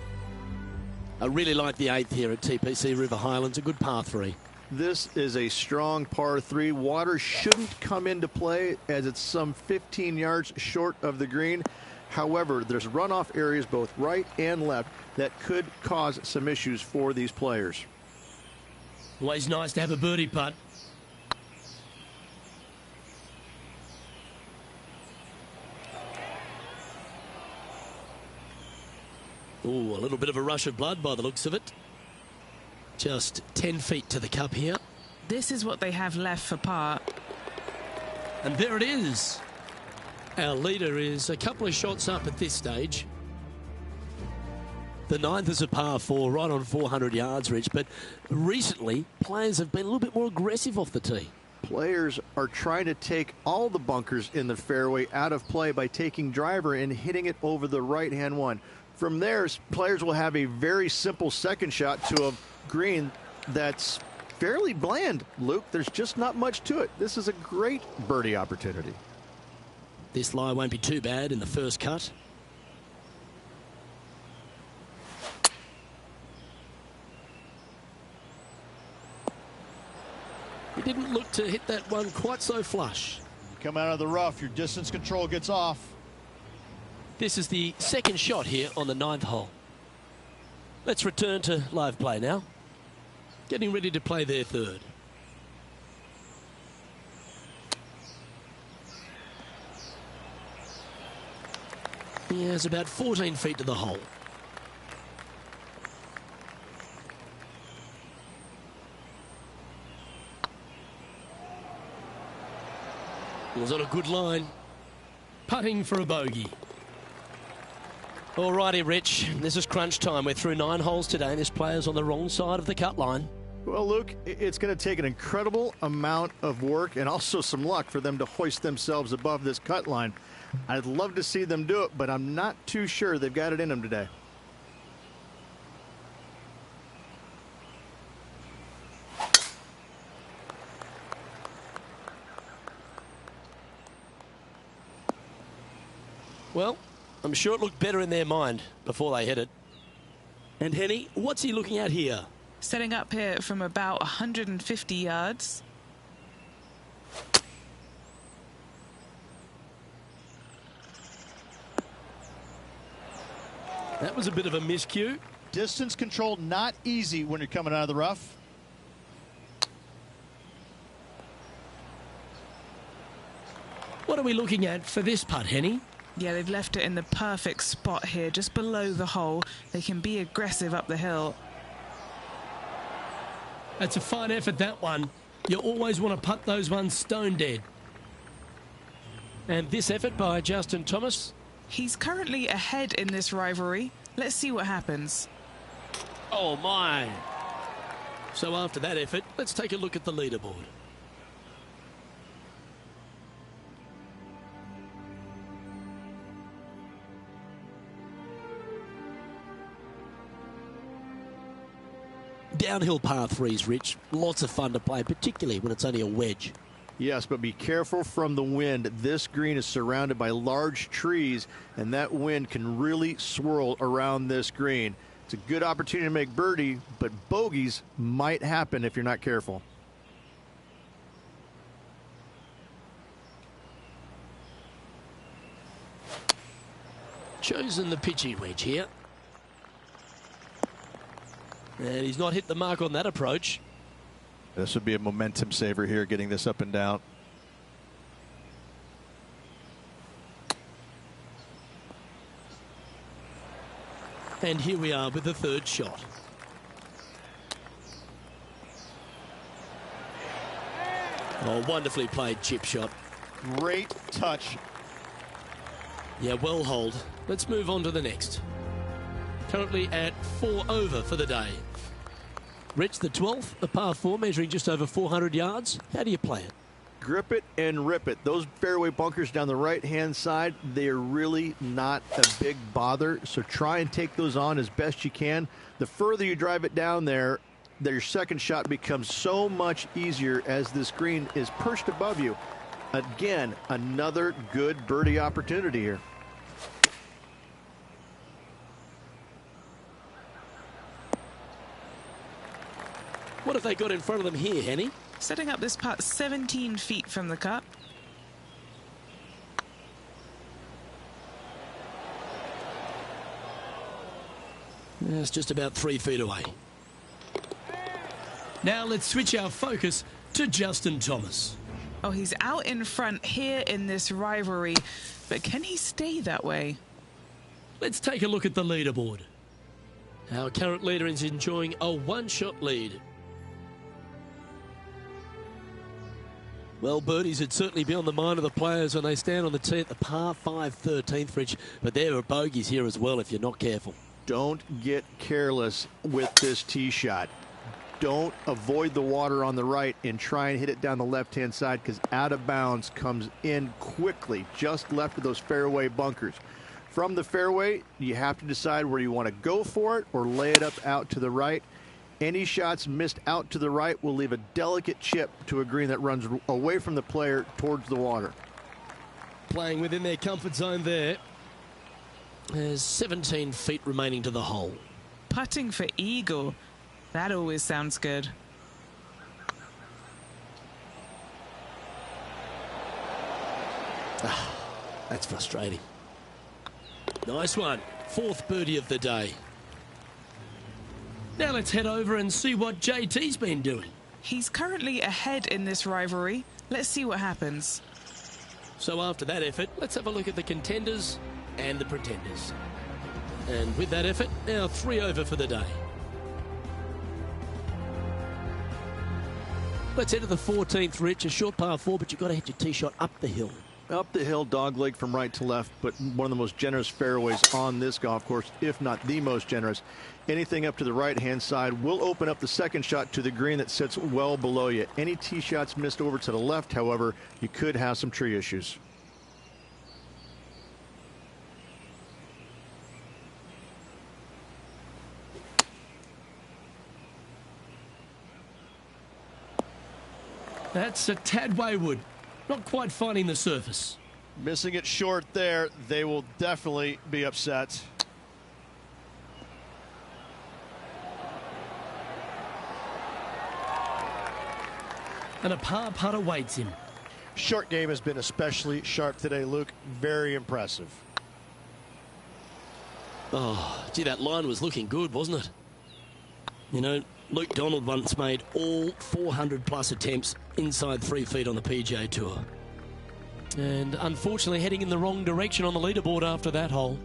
I really like the 8th here at TPC River Highlands, a good par 3. This is a strong par 3. Water shouldn't come into play as it's some 15 yards short of the green. However, there's runoff areas both right and left that could cause some issues for these players. Always nice to have a birdie putt. Ooh, a little bit of a rush of blood by the looks of it. Just 10 feet to the cup here. This is what they have left for par. And there it is. Our leader is a couple of shots up at this stage. The 9th is a par 4, right on 400 yards, Rich. But recently, players have been a little bit more aggressive off the tee. Players are trying to take all the bunkers in the fairway out of play by taking driver and hitting it over the right-hand one. From there, players will have a very simple second shot to a green that's fairly bland, Luke. There's just not much to it. This is a great birdie opportunity. This lie won't be too bad in the first cut. He didn't look to hit that one quite so flush. Come out of the rough, your distance control gets off. This is the second shot here on the 9th hole. Let's return to live play now. Getting ready to play their 3rd. He has about 14 feet to the hole. It was on a good line. Putting for a bogey. Alrighty, Rich. This is crunch time. We're through 9 holes today, and this player's on the wrong side of the cut line. Well, Luke, it's going to take an incredible amount of work and also some luck for them to hoist themselves above this cut line. I'd love to see them do it, but I'm not too sure they've got it in them today. Well, I'm sure it looked better in their mind before they hit it. And Henny, what's he looking at here? Setting up here from about 150 yards. That was a bit of a miscue. Distance control not easy when you're coming out of the rough. What are we looking at for this putt, Henny? Yeah, they've left it in the perfect spot here, just below the hole. They can be aggressive up the hill. That's a fine effort, that one. You always want to putt those ones stone dead. And this effort by Justin Thomas. He's currently ahead in this rivalry. Let's see what happens. Oh, my. So after that effort, let's take a look at the leaderboard. Downhill par 3s, Rich. Lots of fun to play, particularly when it's only a wedge. Yes, but be careful from the wind. This green is surrounded by large trees, and that wind can really swirl around this green. It's a good opportunity to make birdie, but bogeys might happen if you're not careful. Chosen the pitching wedge here. And he's not hit the mark on that approach. This would be a momentum saver here, getting this up and down. And here we are with the 3rd shot. Oh, wonderfully played chip shot. Great touch. Yeah, well holed. Let's move on to the next. Currently at 4 over for the day. Rich, the 12th, a par 4 measuring just over 400 yards. How do you play it? grip it and rip it. Those fairway bunkers down the right-hand side, they are really not a big bother, so try and take those on as best you can. The further you drive it down there, your second shot becomes so much easier as this green is perched above you. Again, another good birdie opportunity here. What have they got in front of them here, Henny? Setting up this putt 17 feet from the cup. It's just about 3 feet away. Now let's switch our focus to Justin Thomas. Oh, he's out in front here in this rivalry, but can he stay that way? Let's take a look at the leaderboard. Our current leader is enjoying a one-shot lead. Well, birdies would certainly be on the mind of the players when they stand on the tee at the par 5 13th, Rich, but there are bogeys here as well if you're not careful. Don't get careless with this tee shot. Don't avoid the water on the right and try and hit it down the left-hand side, because out of bounds comes in quickly, just left of those fairway bunkers. From the fairway, you have to decide where you want to go for it or lay it up out to the right. Any shots missed out to the right will leave a delicate chip to a green that runs away from the player towards the water. Playing within their comfort zone there. There's 17 feet remaining to the hole. Putting for eagle. That always sounds good. That's frustrating. Nice one. 4th birdie of the day. Now let's head over and see what JT's been doing. He's currently ahead in this rivalry. Let's see what happens. So after that effort, let's have a look at the contenders and the pretenders. And with that effort, now 3 over for the day. Let's head to the 14th, Rich. A short par 4, but you've got to hit your tee shot up the hill. Up the hill, dogleg from right to left, but one of the most generous fairways on this golf course, if not the most generous. Anything up to the right-hand side will open up the second shot to the green that sits well below you. Any tee shots missed over to the left, however, you could have some tree issues. That's a tad wayward. Not quite finding the surface. Missing it short there, they will definitely be upset. And a par putt awaits him. Short game has been especially sharp today, Luke. Very impressive. Oh, gee, that line was looking good, wasn't it? You know, Luke Donald once made all 400-plus attempts inside 3 feet on the PGA Tour. And unfortunately heading in the wrong direction on the leaderboard after that hole.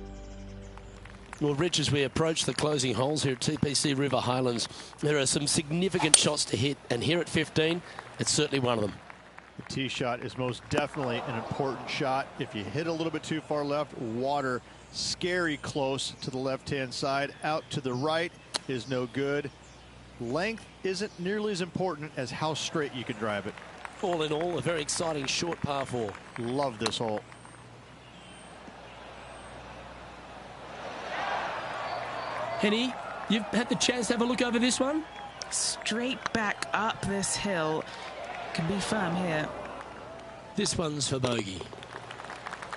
Well, Rich, as we approach the closing holes here at TPC River Highlands, there are some significant shots to hit, and here at 15, it's certainly one of them. The tee shot is most definitely an important shot. If you hit a little bit too far left, water scary close to the left-hand side. Out to the right is no good. Length isn't nearly as important as how straight you can drive it. All in all, a very exciting short par 4. Love this hole. Henny, you've had the chance to have a look over this one? Straight back up this hill. Can be firm here. This one's for bogey.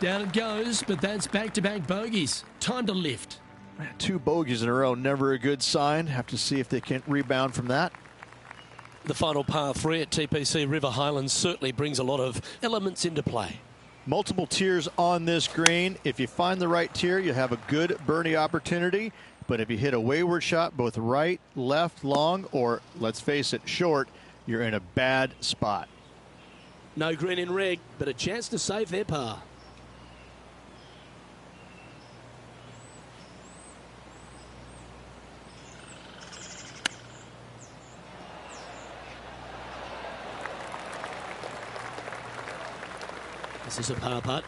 Down it goes, but that's back-to-back bogeys. Time to lift. 2 bogeys in a row, never a good sign. Have to see if they can rebound from that. The final par 3 at TPC River Highlands certainly brings a lot of elements into play. Multiple tiers on this green. If you find the right tier, you have a good birdie opportunity. But if you hit a wayward shot, both right, left, long, or, let's face it, short, you're in a bad spot. No green in red, but a chance to save their par. This is a par putt.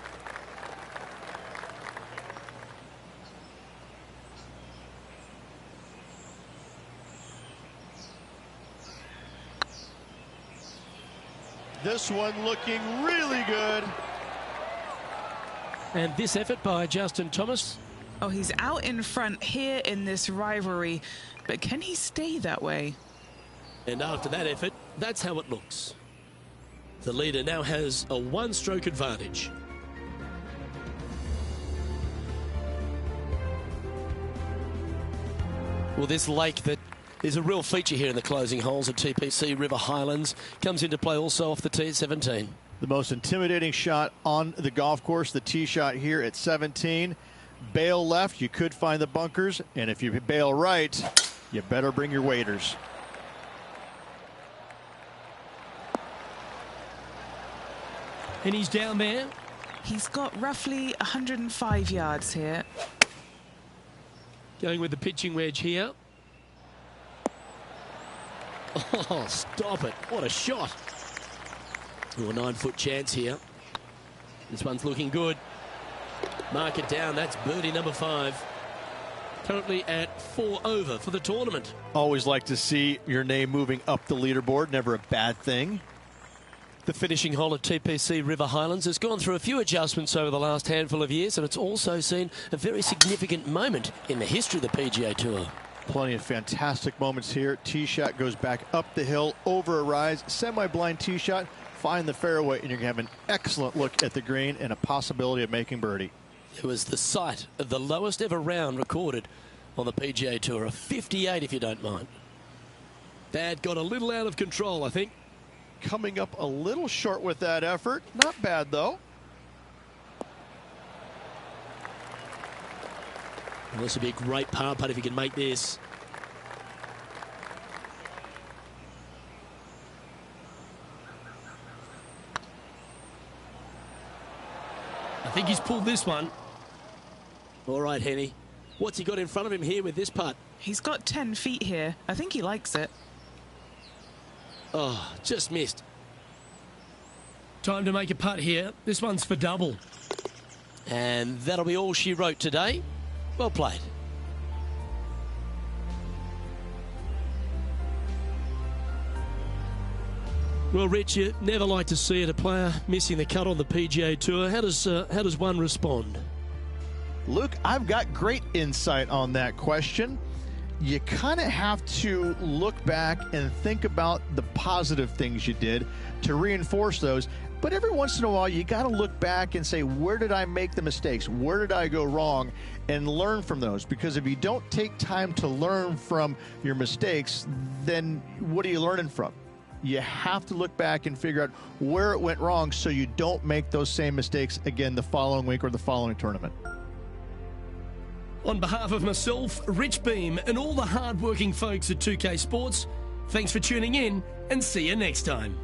This one looking really good. And this effort by Justin Thomas. Oh, he's out in front here in this rivalry, but can he stay that way? And after that effort, that's how it looks. The leader now has a one-stroke advantage. Well, this lake that is a real feature here in the closing holes at TPC River Highlands comes into play also off the tee at 17. The most intimidating shot on the golf course, the tee shot here at 17. Bail left, you could find the bunkers, and if you bail right, you better bring your waders. And he's down there. He's got roughly 105 yards here. Going with the pitching wedge here. Oh, stop it. What a shot. Oh, a 9-foot chance here. This one's looking good. Mark it down. That's birdie number 5. Currently at 4 over for the tournament. Always like to see your name moving up the leaderboard. Never a bad thing. The finishing hole at TPC River Highlands has gone through a few adjustments over the last handful of years, and it's also seen a very significant moment in the history of the PGA Tour. Plenty of fantastic moments here. Tee shot goes back up the hill, over a rise, semi-blind tee shot, find the fairway, and you're going to have an excellent look at the green and a possibility of making birdie. It was the site of the lowest ever round recorded on the PGA Tour, a 58 if you don't mind. Dad got a little out of control, I think. Coming up a little short with that effort. Not bad, though. Well, this would be a great par putt if he can make this. I think he's pulled this one. All right, Henny. What's he got in front of him here with this putt? He's got 10 feet here. I think he likes it. Oh, just missed. Time to make a putt here. This one's for double. And that'll be all she wrote today. Well played. Well, Rich, you never like to see it, a player missing the cut on the PGA Tour. How does one respond? Luke, I've got great insight on that question. You kind of have to look back and think about the positive things you did to reinforce those. But every once in a while, you got to look back and say, where did I make the mistakes? Where did I go wrong? And learn from those. Because if you don't take time to learn from your mistakes, then what are you learning from? You have to look back and figure out where it went wrong so you don't make those same mistakes again the following week or the following tournament. On behalf of myself, Rich Beam, and all the hard-working folks at 2K Sports, thanks for tuning in, and see you next time.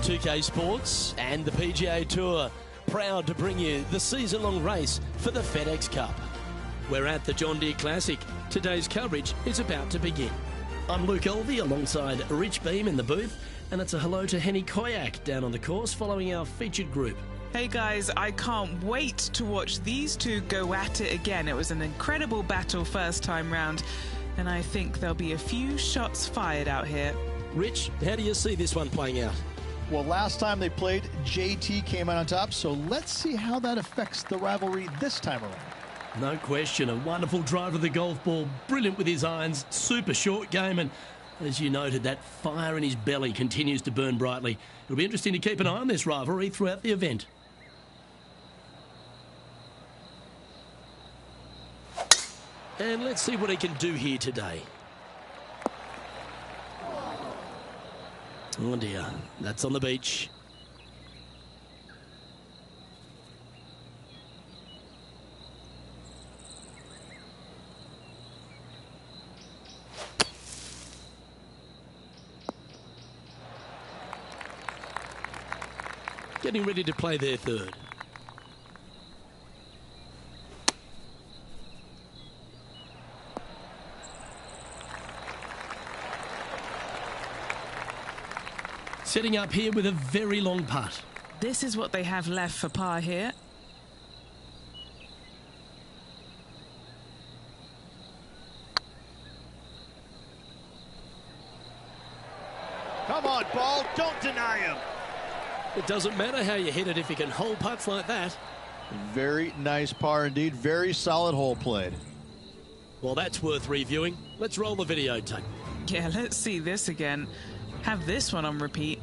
.2K Sports and the PGA Tour, proud to bring you the season-long race for the FedEx Cup. We're at the John Deere Classic. Today's coverage is about to begin. I'm Luke Elvey alongside Rich Beam in the booth, and it's a hello to Henny Koyak down on the course following our featured group. Hey guys, I can't wait to watch these two go at it again. It was an incredible battle first time round. and I think there'll be a few shots fired out here. Rich, how do you see this one playing out? Well, last time they played, JT came out on top, so let's see how that affects the rivalry this time around. No question, a wonderful drive of the golf ball, brilliant with his irons, super short game, and as you noted, that fire in his belly continues to burn brightly. It'll be interesting to keep an eye on this rivalry throughout the event. And let's see what he can do here today. Oh dear, that's on the beach. Getting ready to play their third. Setting up here with a very long putt. This is what they have left for par here. Come on, ball, don't deny him. It doesn't matter how you hit it if you can hold putts like that. Very nice par indeed. Very solid hole played. Well, that's worth reviewing. Let's roll the videotape. Yeah, let's see this again. Have this one on repeat.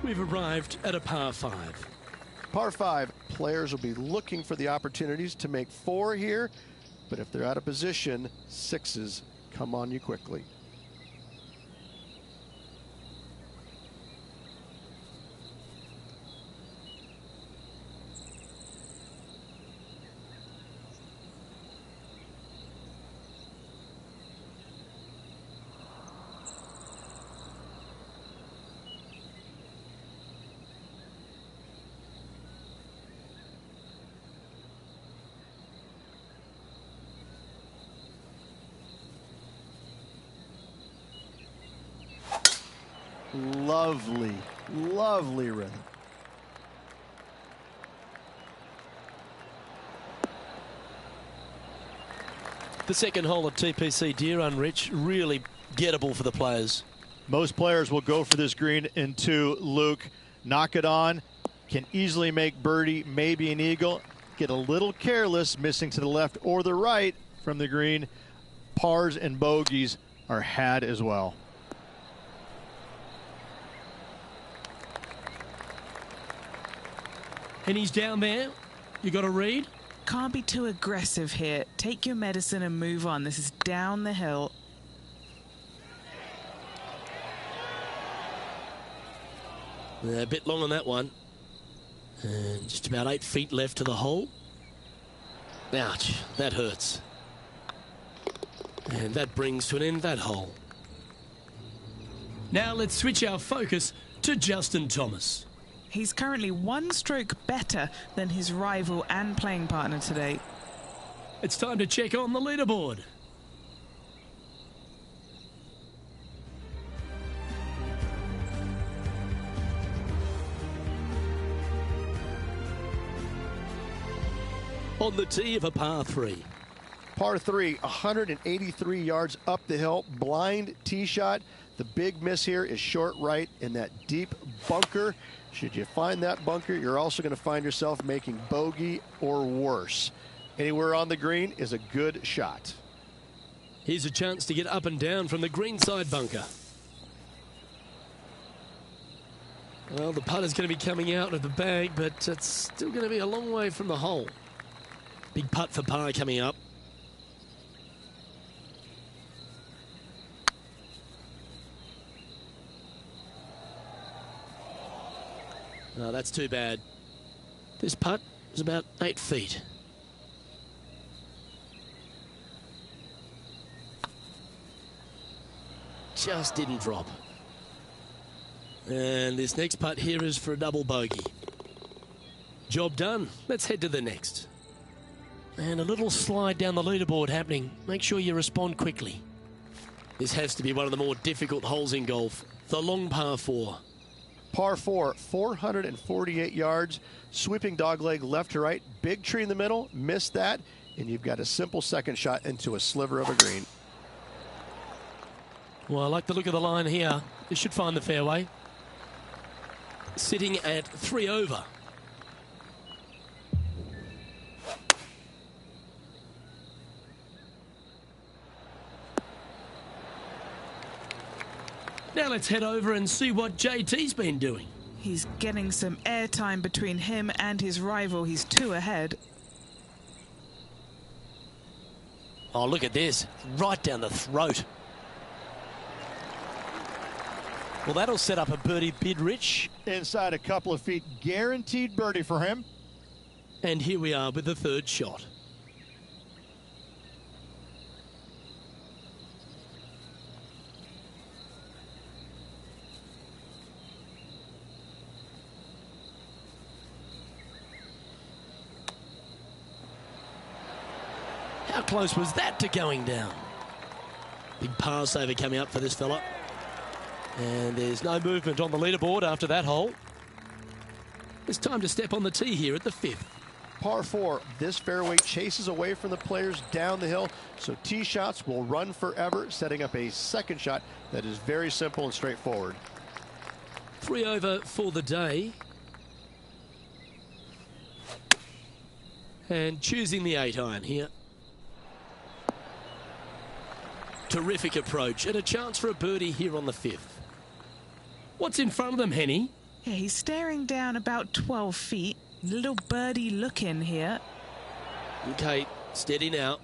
We've arrived at a par 5. Par 5, players will be looking for the opportunities to make 4 here, but if they're out of position, 6s come on you quickly. Lovely, lovely rhythm. The second hole at TPC Deer Run, Rich, really gettable for the players. Most players will go for this green in 2. Luke, knock it on, can easily make birdie, maybe an eagle. Get a little careless, missing to the left or the right from the green. Pars and bogeys are had as well. And he's down there. You got to read. Can't be too aggressive here. Take your medicine and move on. This is down the hill. A bit long on that one. And just about 8 feet left to the hole. Ouch, that hurts. And that brings to an end that hole. Now let's switch our focus to Justin Thomas. He's currently 1 stroke better than his rival and playing partner today. It's time to check on the leaderboard. On the tee of a par 3. Par 3, 183 yards up the hill, blind tee shot. The big miss here is short right in that deep bunker. Should you find that bunker, you're also going to find yourself making bogey or worse. Anywhere on the green is a good shot. Here's a chance to get up and down from the greenside bunker. Well, the putter's going to be coming out of the bag, but it's still going to be a long way from the hole. Big putt for par coming up. No, that's too bad. This putt is about 8 feet. Just didn't drop. And this next putt here is for a double bogey. Job done. Let's head to the next. And a little slide down the leaderboard happening. Make sure you respond quickly. This has to be one of the more difficult holes in golf. The long par 4. Par 4, 448 yards, sweeping dogleg left to right, big tree in the middle, missed that, and you've got a simple second shot into a sliver of a green. Well, I like the look of the line here. This should find the fairway. Sitting at 3 over. Now let's head over and see what JT's been doing. He's getting some airtime between him and his rival. He's 2 ahead. Oh, look at this. Right down the throat. Well, that'll set up a birdie bid, Rich. Inside a couple of feet, guaranteed birdie for him. And here we are with the third shot. How close was that to going down? Big par saver coming up for this fella. And there's no movement on the leaderboard after that hole. It's time to step on the tee here at the 5th. Par 4, this fairway chases away from the players down the hill, so tee shots will run forever, setting up a second shot that is very simple and straightforward. 3 over for the day. And choosing the 8-iron here. Terrific approach and a chance for a birdie here on the 5th. What's in front of them, Henny? Yeah, he's staring down about 12 feet. Little birdie look in here. Okay, steady now.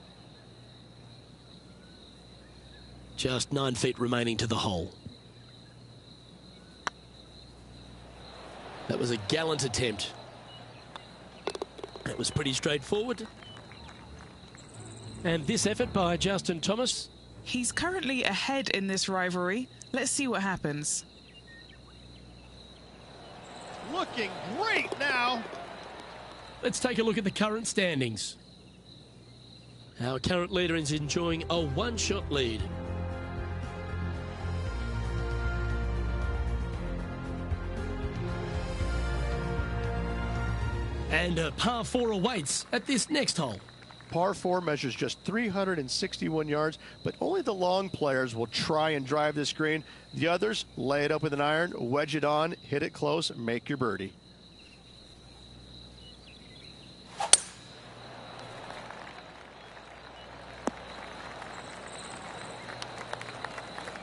Just 9 feet remaining to the hole. That was a gallant attempt. That was pretty straightforward. And this effort by Justin Thomas. He's currently ahead in this rivalry. Let's see what happens. Looking great now. Let's take a look at the current standings. Our current leader is enjoying a 1-shot lead. And a par 4 awaits at this next hole. Par 4 measures just 361 yards, but only the long players will try and drive this green. The others lay it up with an iron, wedge it on, hit it close, make your birdie.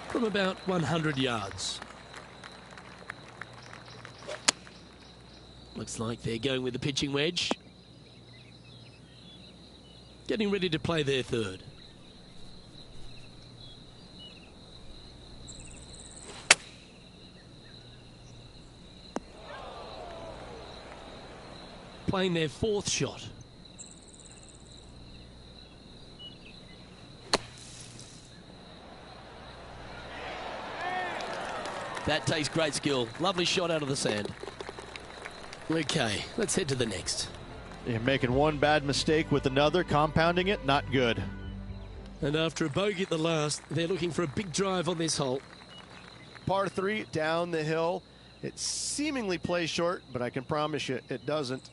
From about 100 yards. Looks like they're going with the pitching wedge. Getting ready to play their third. Playing their 4th shot. That takes great skill. Lovely shot out of the sand. Okay, let's head to the next. You're making one bad mistake with another, compounding it, not good. And after a bogey at the last, they're looking for a big drive on this hole. Par 3 down the hill. It seemingly plays short, but I can promise you it doesn't.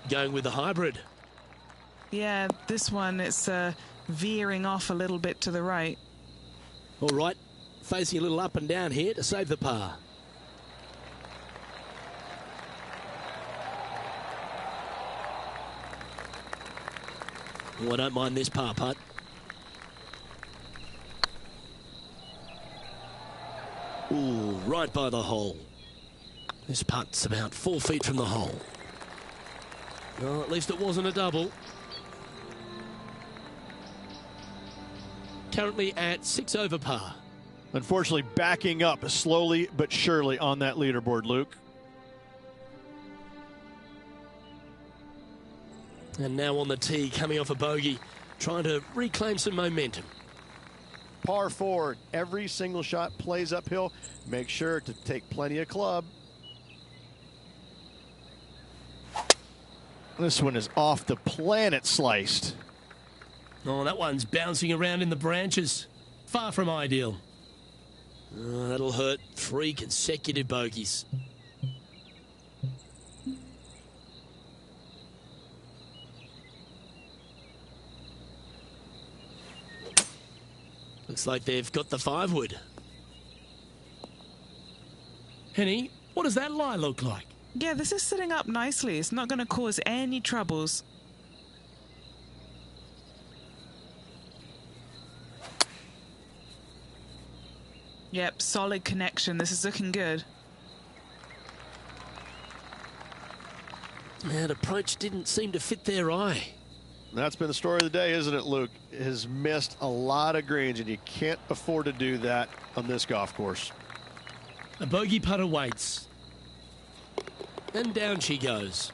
Going with the hybrid. Yeah, this one, it's veering off a little bit to the right. All right, facing a little up and down here to save the par. Oh, I don't mind this par putt. Ooh, right by the hole. This putt's about 4 feet from the hole. Well, at least it wasn't a double. currently at 6 over par. Unfortunately, backing up slowly but surely on that leaderboard, Luke. And now on the tee, coming off a bogey, trying to reclaim some momentum. Par 4, every single shot plays uphill. Make sure to take plenty of club. This one is off the planet sliced. Oh, that one's bouncing around in the branches. Far from ideal. Oh, that'll hurt. 3 consecutive bogeys. Looks like they've got the 5-wood. Henny, what does that lie look like? Yeah, this is sitting up nicely. It's not going to cause any troubles. Yep, solid connection. This is looking good. That approach didn't seem to fit their eye. That's been the story of the day, isn't it, Luke? Has missed a lot of greens, and you can't afford to do that on this golf course. A bogey putter waits. And down she goes.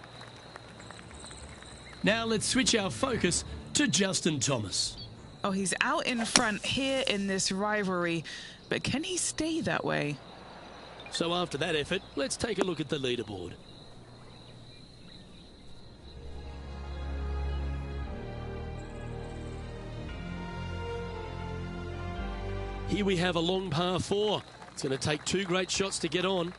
Now let's switch our focus to Justin Thomas. Oh, he's out in front here in this rivalry, but can he stay that way? So after that effort, let's take a look at the leaderboard. Here we have a long par 4. It's going to take 2 great shots to get on.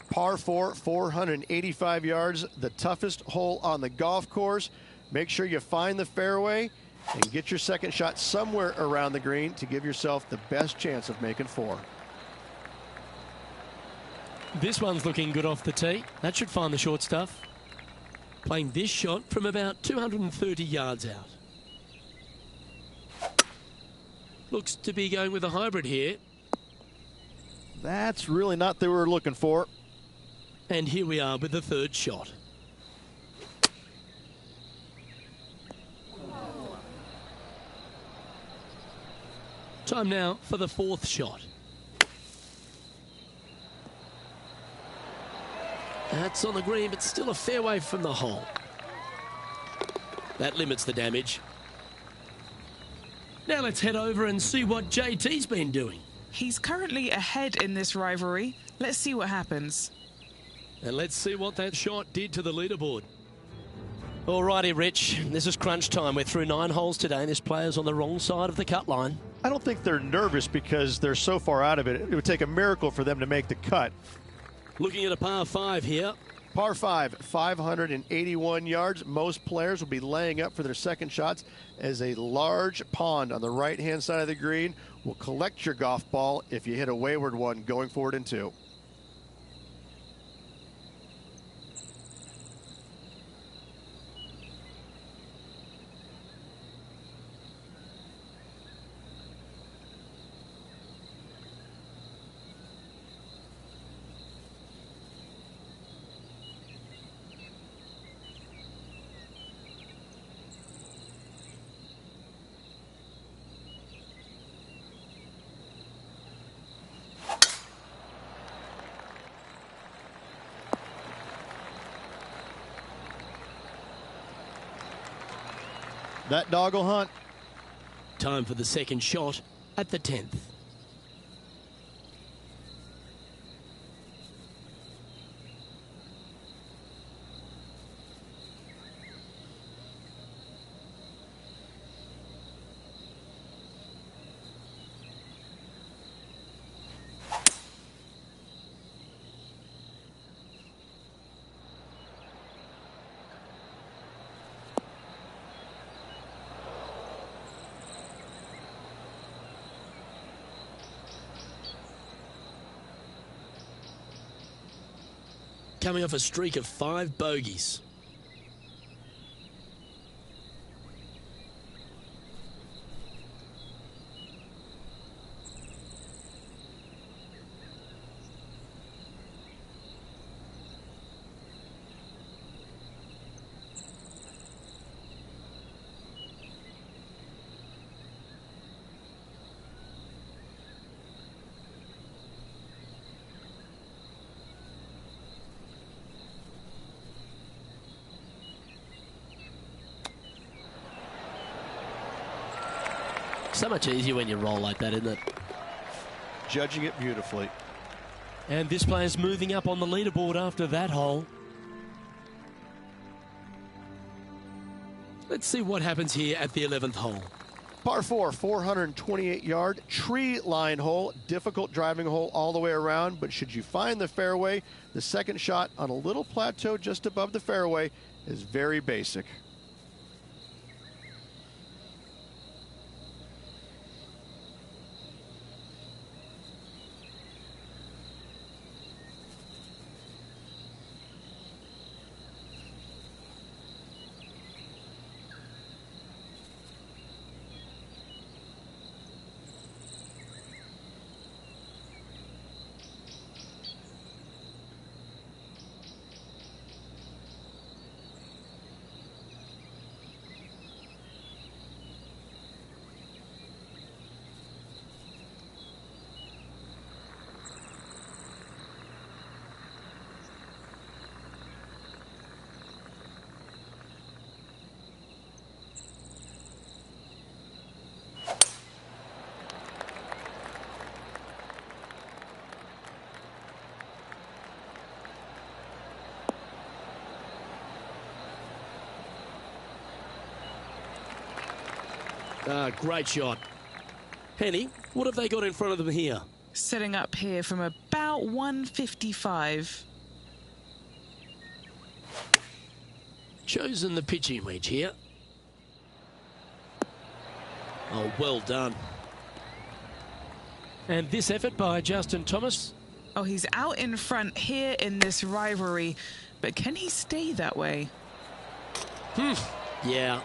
Par 4, 485 yards, the toughest hole on the golf course. Make sure you find the fairway and get your second shot somewhere around the green to give yourself the best chance of making 4. This one's looking good off the tee. That should find the short stuff. Playing this shot from about 230 yards out. Looks to be going with a hybrid here. That's really not what they were looking for. And here we are with the 3rd shot. Time now for the 4th shot. That's on the green, but still a fair way from the hole. That limits the damage. Now let's head over and see what JT's been doing. He's currently ahead in this rivalry. Let's see what happens. And let's see what that shot did to the leaderboard. Alrighty, Rich. This is crunch time. We're through 9 holes today, and this player's on the wrong side of the cut line. I don't think they're nervous because they're so far out of it. It would take a miracle for them to make the cut. Looking at a par 5 here. Par 5, 581 yards. Most players will be laying up for their second shots as a large pond on the right-hand side of the green will collect your golf ball if you hit a wayward one going forward in 2. That dog will hunt. Time for the 2nd shot at the 10th. Coming off a streak of 5 bogeys. So much easier when you roll like that, isn't it? Judging it beautifully. And this player's moving up on the leaderboard after that hole. Let's see what happens here at the 11th hole. Par 4, 428-yard tree line hole. Difficult driving hole all the way around, but should you find the fairway, the second shot on a little plateau just above the fairway is very basic. Great shot. Henny, what have they got in front of them here? Setting up here from about 155. Chosen the pitching wedge here. Oh, well done. And this effort by Justin Thomas. Oh, he's out in front here in this rivalry, but can he stay that way? Yeah,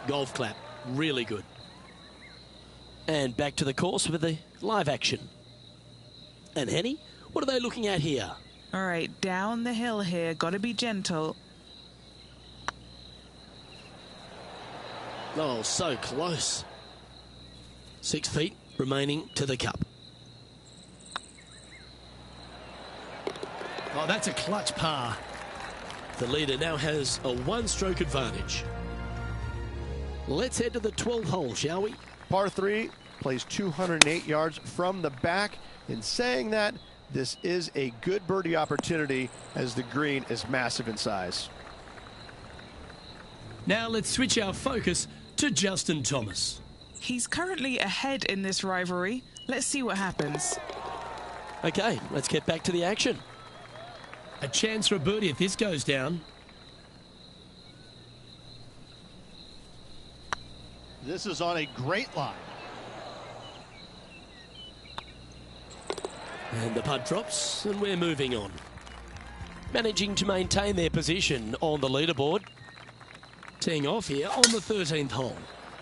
golf clap. Really good. And back to the course with the live action. And Henny, what are they looking at here? All right, down the hill here. Got to be gentle. Oh, so close. 6 feet remaining to the cup. Oh, that's a clutch par. The leader now has a one-stroke advantage. Let's head to the 12th hole, shall we? Par 3 plays 208 yards from the back. In saying that, this is a good birdie opportunity as the green is massive in size. Now let's switch our focus to Justin Thomas. He's currently ahead in this rivalry. Let's see what happens. Okay, let's get back to the action. A chance for a birdie if this goes down. This is on a great line. And the putt drops, and we're moving on. Managing to maintain their position on the leaderboard. Teeing off here on the 13th hole.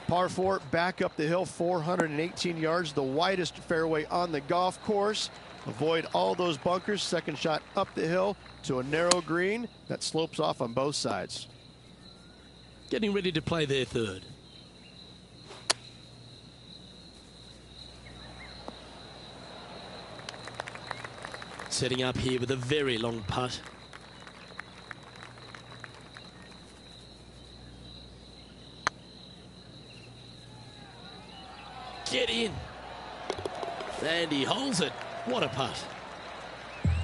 Par 4, back up the hill, 418 yards, the widest fairway on the golf course. Avoid all those bunkers. Second shot up the hill to a narrow green that slopes off on both sides. Getting ready to play their third. Setting up here with a very long putt. Get in. And he holds it. What a putt.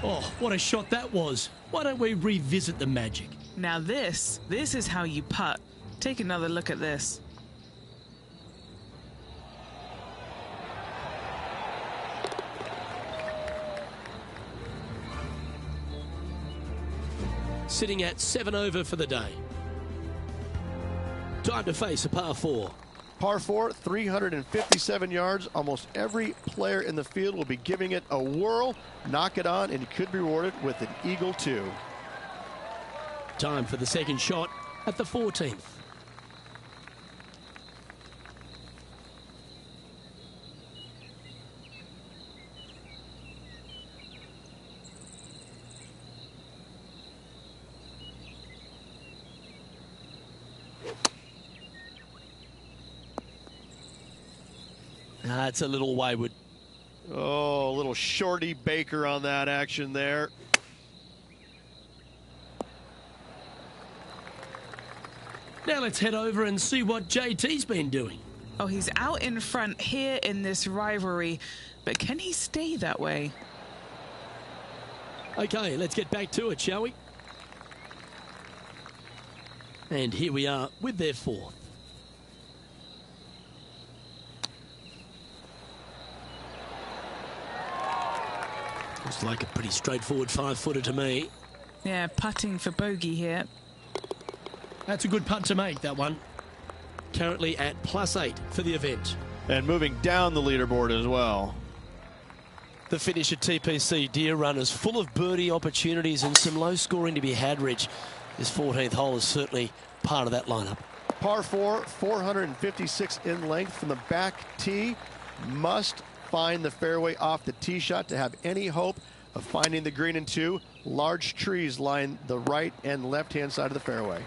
Oh, what a shot that was. Why don't we revisit the magic? Now this is how you putt. Take another look at this. Sitting at 7 over for the day. Time to face a par 4. Par 4, 357 yards. Almost every player in the field will be giving it a whirl. Knock it on, and you could be rewarded with an eagle too. Time for the second shot at the 14th. That's a little wayward. Oh, a little shorty Baker on that action there. Now let's head over and see what JT's been doing. Oh, he's out in front here in this rivalry, but can he stay that way? Okay, let's get back to it, shall we? And here we are with their fourth. Looks like a pretty straightforward 5-footer to me. Yeah, putting for bogey here. That's a good putt to make, that one. Currently at +8 for the event. And moving down the leaderboard as well. The finish at TPC, deer runners, full of birdie opportunities and some low scoring to be had, Rich. This 14th hole is certainly part of that lineup. Par 4, 456 in length from the back tee. Must find the fairway off the tee shot to have any hope of finding the green in 2. Large trees line the right and left-hand side of the fairway.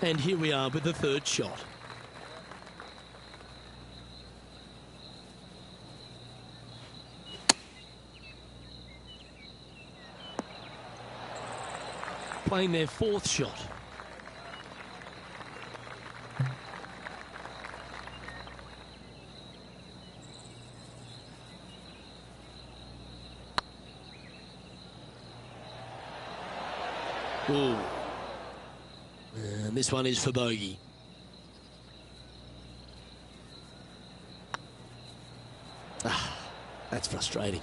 And here we are with the third shot. Playing their fourth shot. Ooh. And this one is for bogey. Ah, that's frustrating.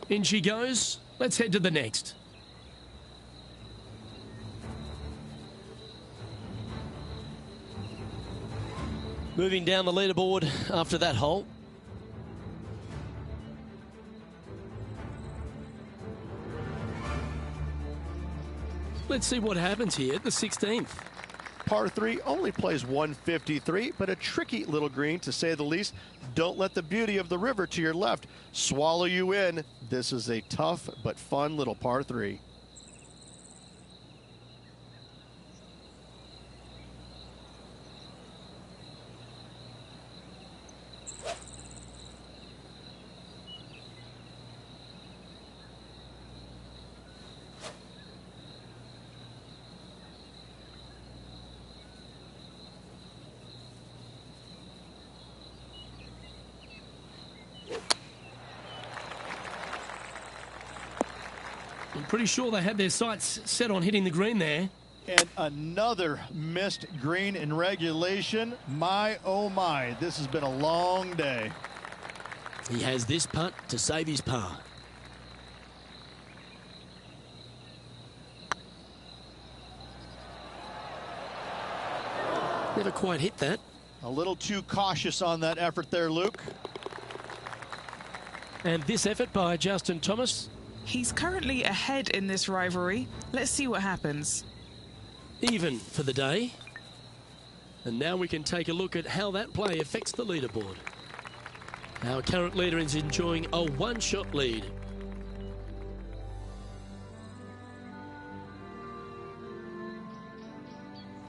In she goes. Let's head to the next. Moving down the leaderboard after that hole. Let's see what happens here at the 16th. Par 3 only plays 153, but a tricky little green to say the least. Don't let the beauty of the river to your left swallow you in. This is a tough but fun little par 3. I'm pretty sure they had their sights set on hitting the green there. And another missed green in regulation. My, oh my, this has been a long day. He has this putt to save his par. Never quite hit that. A little too cautious on that effort there, Luke. And this effort by Justin Thomas. He's currently ahead in this rivalry. Let's see what happens. Even for the day. And now we can take a look at how that play affects the leaderboard. Our current leader is enjoying a one-shot lead.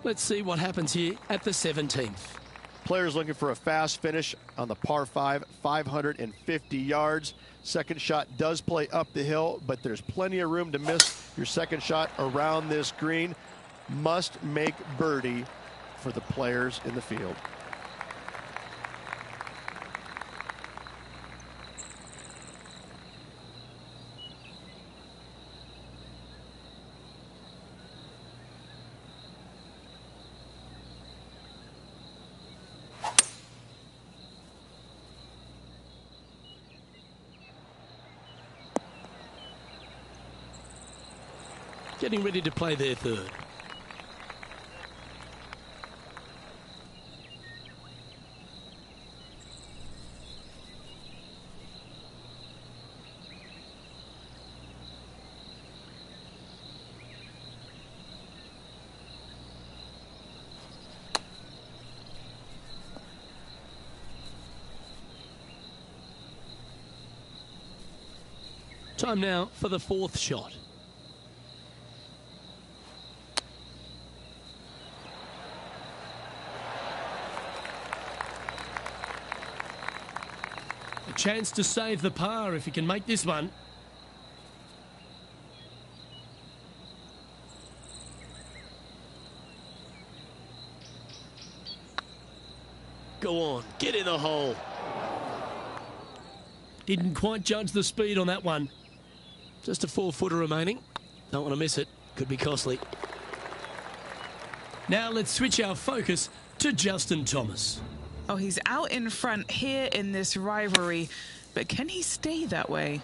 Let's see what happens here at the 17th. Players looking for a fast finish on the par 5, 550 yards. Second shot does play up the hill, but there's plenty of room to miss your second shot around this green. Must make birdie for the players in the field. Getting ready to play their third. Time now for the fourth shot. A chance to save the par if he can make this one. Go on, get in the hole. Didn't quite judge the speed on that one. Just a 4-footer remaining. Don't want to miss it. Could be costly. Now let's switch our focus to Justin Thomas. Oh, he's out in front here in this rivalry, but can he stay that way?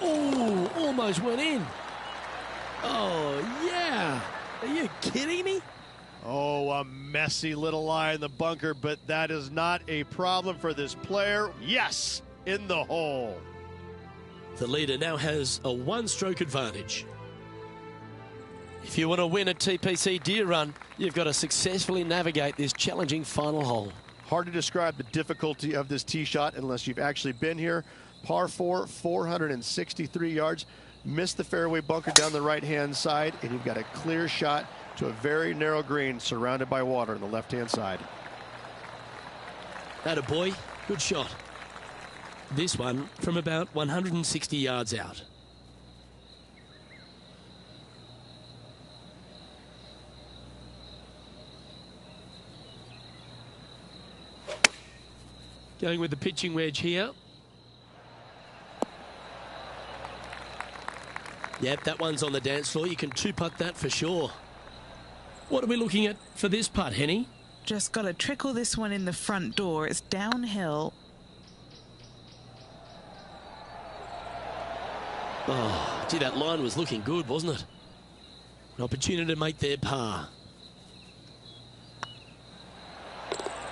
Oh, almost went in. Oh, yeah. Are you kidding me? Oh, a messy little lie in the bunker, but that is not a problem for this player. Yes, in the hole. The leader now has a one-stroke advantage. If you want to win a TPC Deer Run, you've got to successfully navigate this challenging final hole. Hard to describe the difficulty of this tee shot unless you've actually been here. Par 4, 463 yards. Missed the fairway bunker down the right-hand side, and you've got a clear shot to a very narrow green surrounded by water on the left-hand side. Atta boy, good shot. This one from about 160 yards out. Going with the pitching wedge here. Yep, that one's on the dance floor. You can two-putt that for sure. What are we looking at for this putt, Henny? Just got to trickle this one in the front door. It's downhill. Oh, gee, that line was looking good, wasn't it? An opportunity to make their par.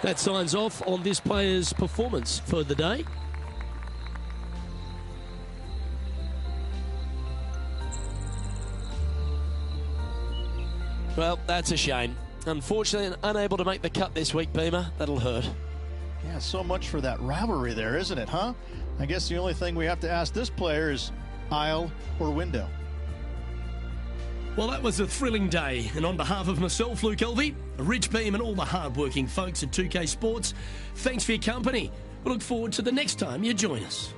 That signs off on this player's performance for the day. Well, that's a shame. Unfortunately, unable to make the cut this week, Beamer. That'll hurt. Yeah, so much for that rivalry there, isn't it, huh? I guess the only thing we have to ask this player is aisle or window. Well, that was a thrilling day, and on behalf of myself, Luke Elvey, Rich Beam, and all the hard-working folks at 2K Sports, thanks for your company. We look forward to the next time you join us.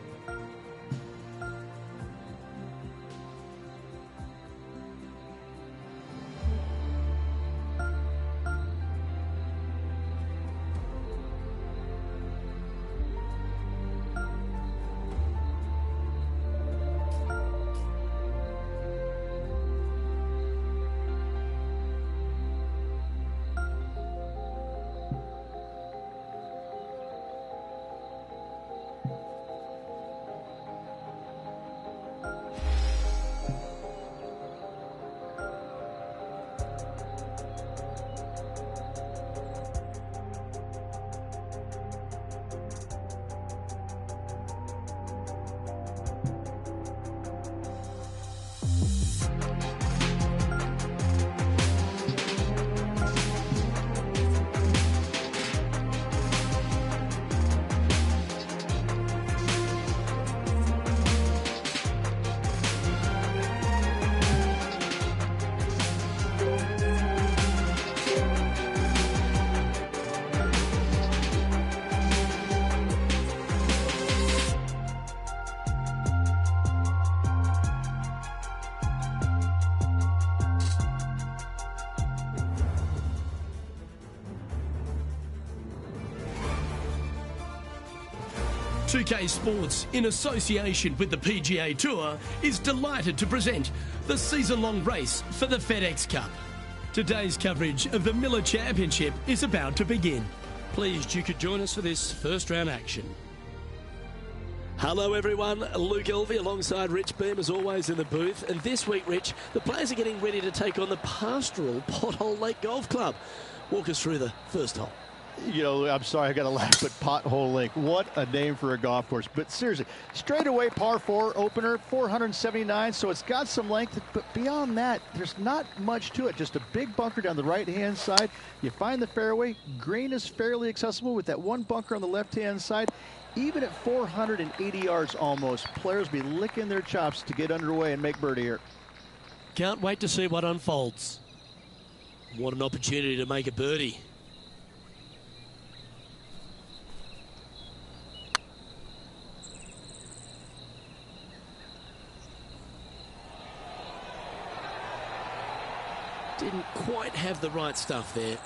.2K Sports, in association with the PGA Tour, is delighted to present the season-long race for the FedEx Cup. Today's coverage of the Miller Championship is about to begin. Pleased you could join us for this first-round action. Hello everyone, Luke Elvey alongside Rich Beam as always in the booth. And this week, Rich, the players are getting ready to take on the Pastoral Pothole Lake Golf Club. Walk us through the first hole. You know, I'm sorry, I got to laugh, but Pothole Lake, what a name for a golf course. But seriously, straight away par 4 opener, 479, so it's got some length, but beyond that, there's not much to it. Just a big bunker down the right-hand side. You find the fairway. Green is fairly accessible with that one bunker on the left-hand side. Even at 480 yards almost, players be licking their chops to get underway and make birdie here. Can't wait to see what unfolds. What an opportunity to make a birdie. Didn't quite have the right stuff there.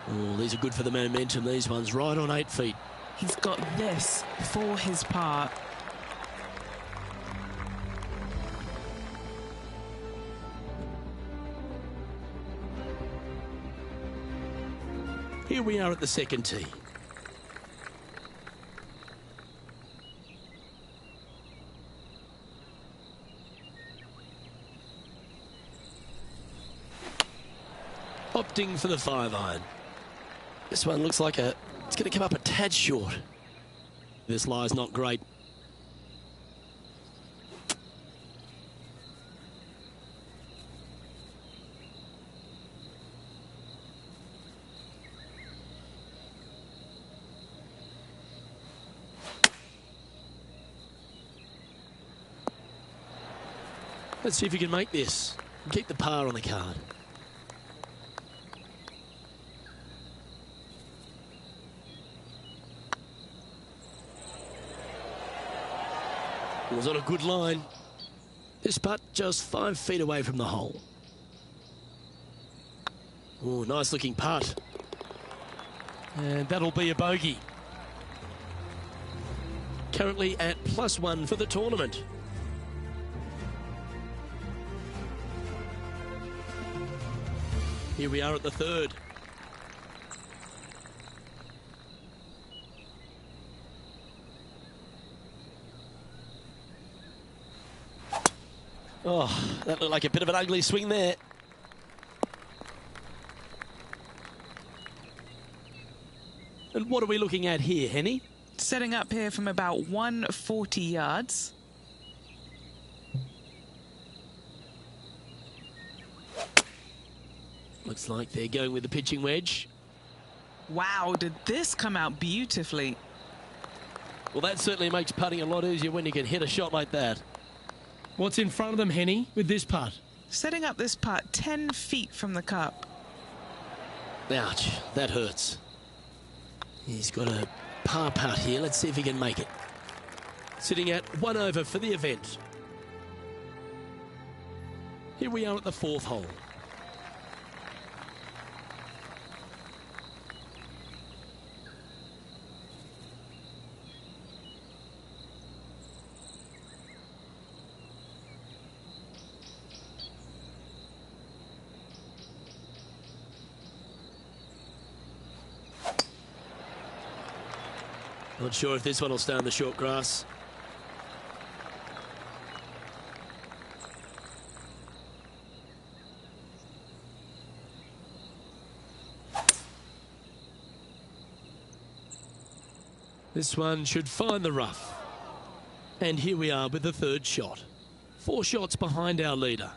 Oh, these are good for the momentum, these ones, right on 8 feet. He's got this for his part. Here we are at the second tee. Opting for the 5-iron. This one looks like it's going to come up a tad short. This lie's not great. Let's see if you can make this and keep the par on the card. It was on a good line. This putt just 5 feet away from the hole. Oh, nice looking putt. And that'll be a bogey. Currently at +1 for the tournament. Here we are at the third. Oh, that looked like a bit of an ugly swing there. And what are we looking at here, Henny? Setting up here from about 140 yards. Looks like they're going with the pitching wedge. Wow, did this come out beautifully? Well, that certainly makes putting a lot easier when you can hit a shot like that. What's in front of them, Henny, with this putt? Setting up this putt 10 feet from the cup. Ouch, that hurts. He's got a par putt here. Let's see if he can make it. Sitting at 1 over for the event. Here we are at the fourth hole. Not sure if this one will stay on the short grass. This one should find the rough. And here we are with the third shot. 4 shots behind our leader.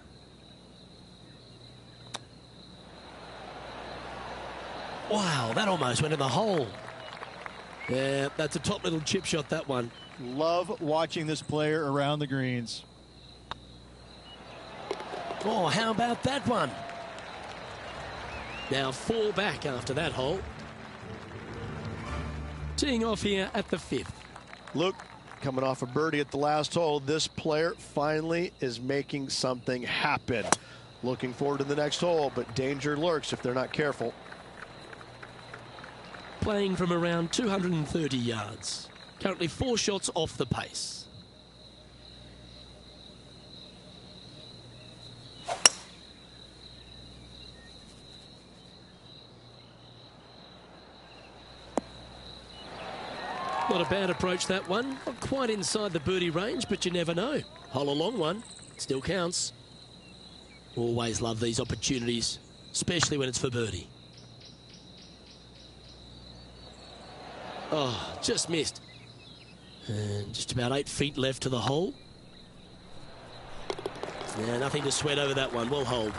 Wow, that almost went in the hole. Yeah, that's a top little chip shot, that one. Love watching this player around the greens. Oh, how about that one? Now 4 back after that hole. Teeing off here at the 5th. Look, coming off a birdie at the last hole, this player finally is making something happen. Looking forward to the next hole, but danger lurks if they're not careful. Playing from around 230 yards. Currently 4 shots off the pace. Not a bad approach, that one. Not quite inside the birdie range, but you never know. Hole a long one. Still counts. Always love these opportunities, especially when it's for birdie. Oh, just missed. And just about 8 feet left to the hole. Yeah, nothing to sweat over that one. Well hold.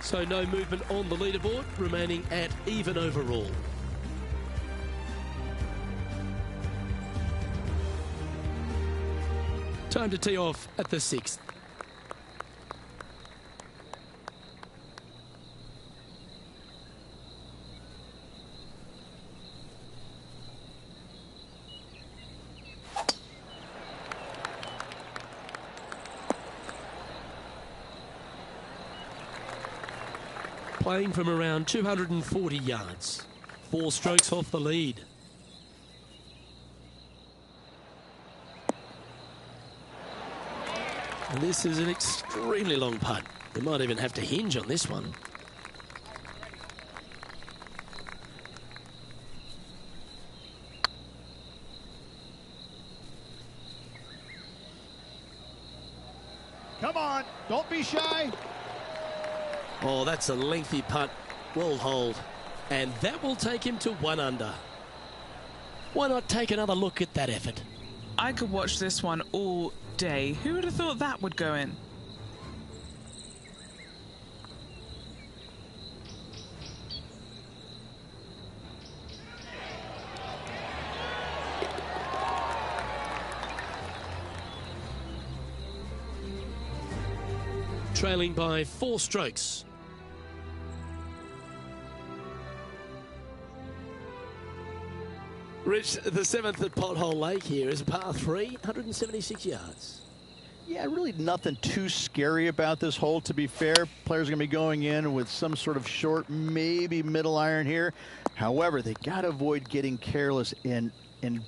So no movement on the leaderboard, remaining at even overall. Time to tee off at the 6th. playing from around 240 yards. 4 strokes off the lead. And this is an extremely long putt. They might even have to hinge on this one. Come on, don't be shy. Oh, that's a lengthy putt. Well holed. And that will take him to 1 under. Why not take another look at that effort? I could watch this one all day. Who would have thought that would go in? Trailing by 4 strokes. Rich, the 7th at Pothole Lake here is a par 3, 176 yards. Yeah, really nothing too scary about this hole, to be fair. Players are going to be going in with some sort of short, maybe middle iron here. However, they got to avoid getting careless and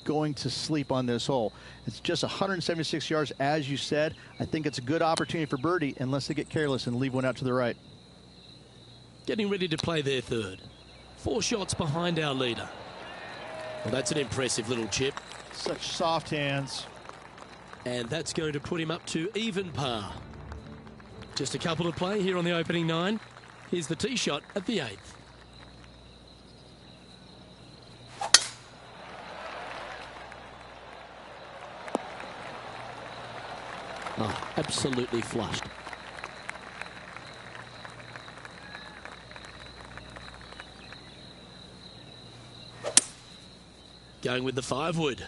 going to sleep on this hole. It's just 176 yards, as you said. I think it's a good opportunity for birdie unless they get careless and leave one out to the right. Getting ready to play their third. 4 shots behind our leader. Well, that's an impressive little chip. Such soft hands. And that's going to put him up to even par. Just a couple to play here on the opening 9. Here's the tee shot at the 8th. Oh, absolutely flushed. Going with the 5-wood.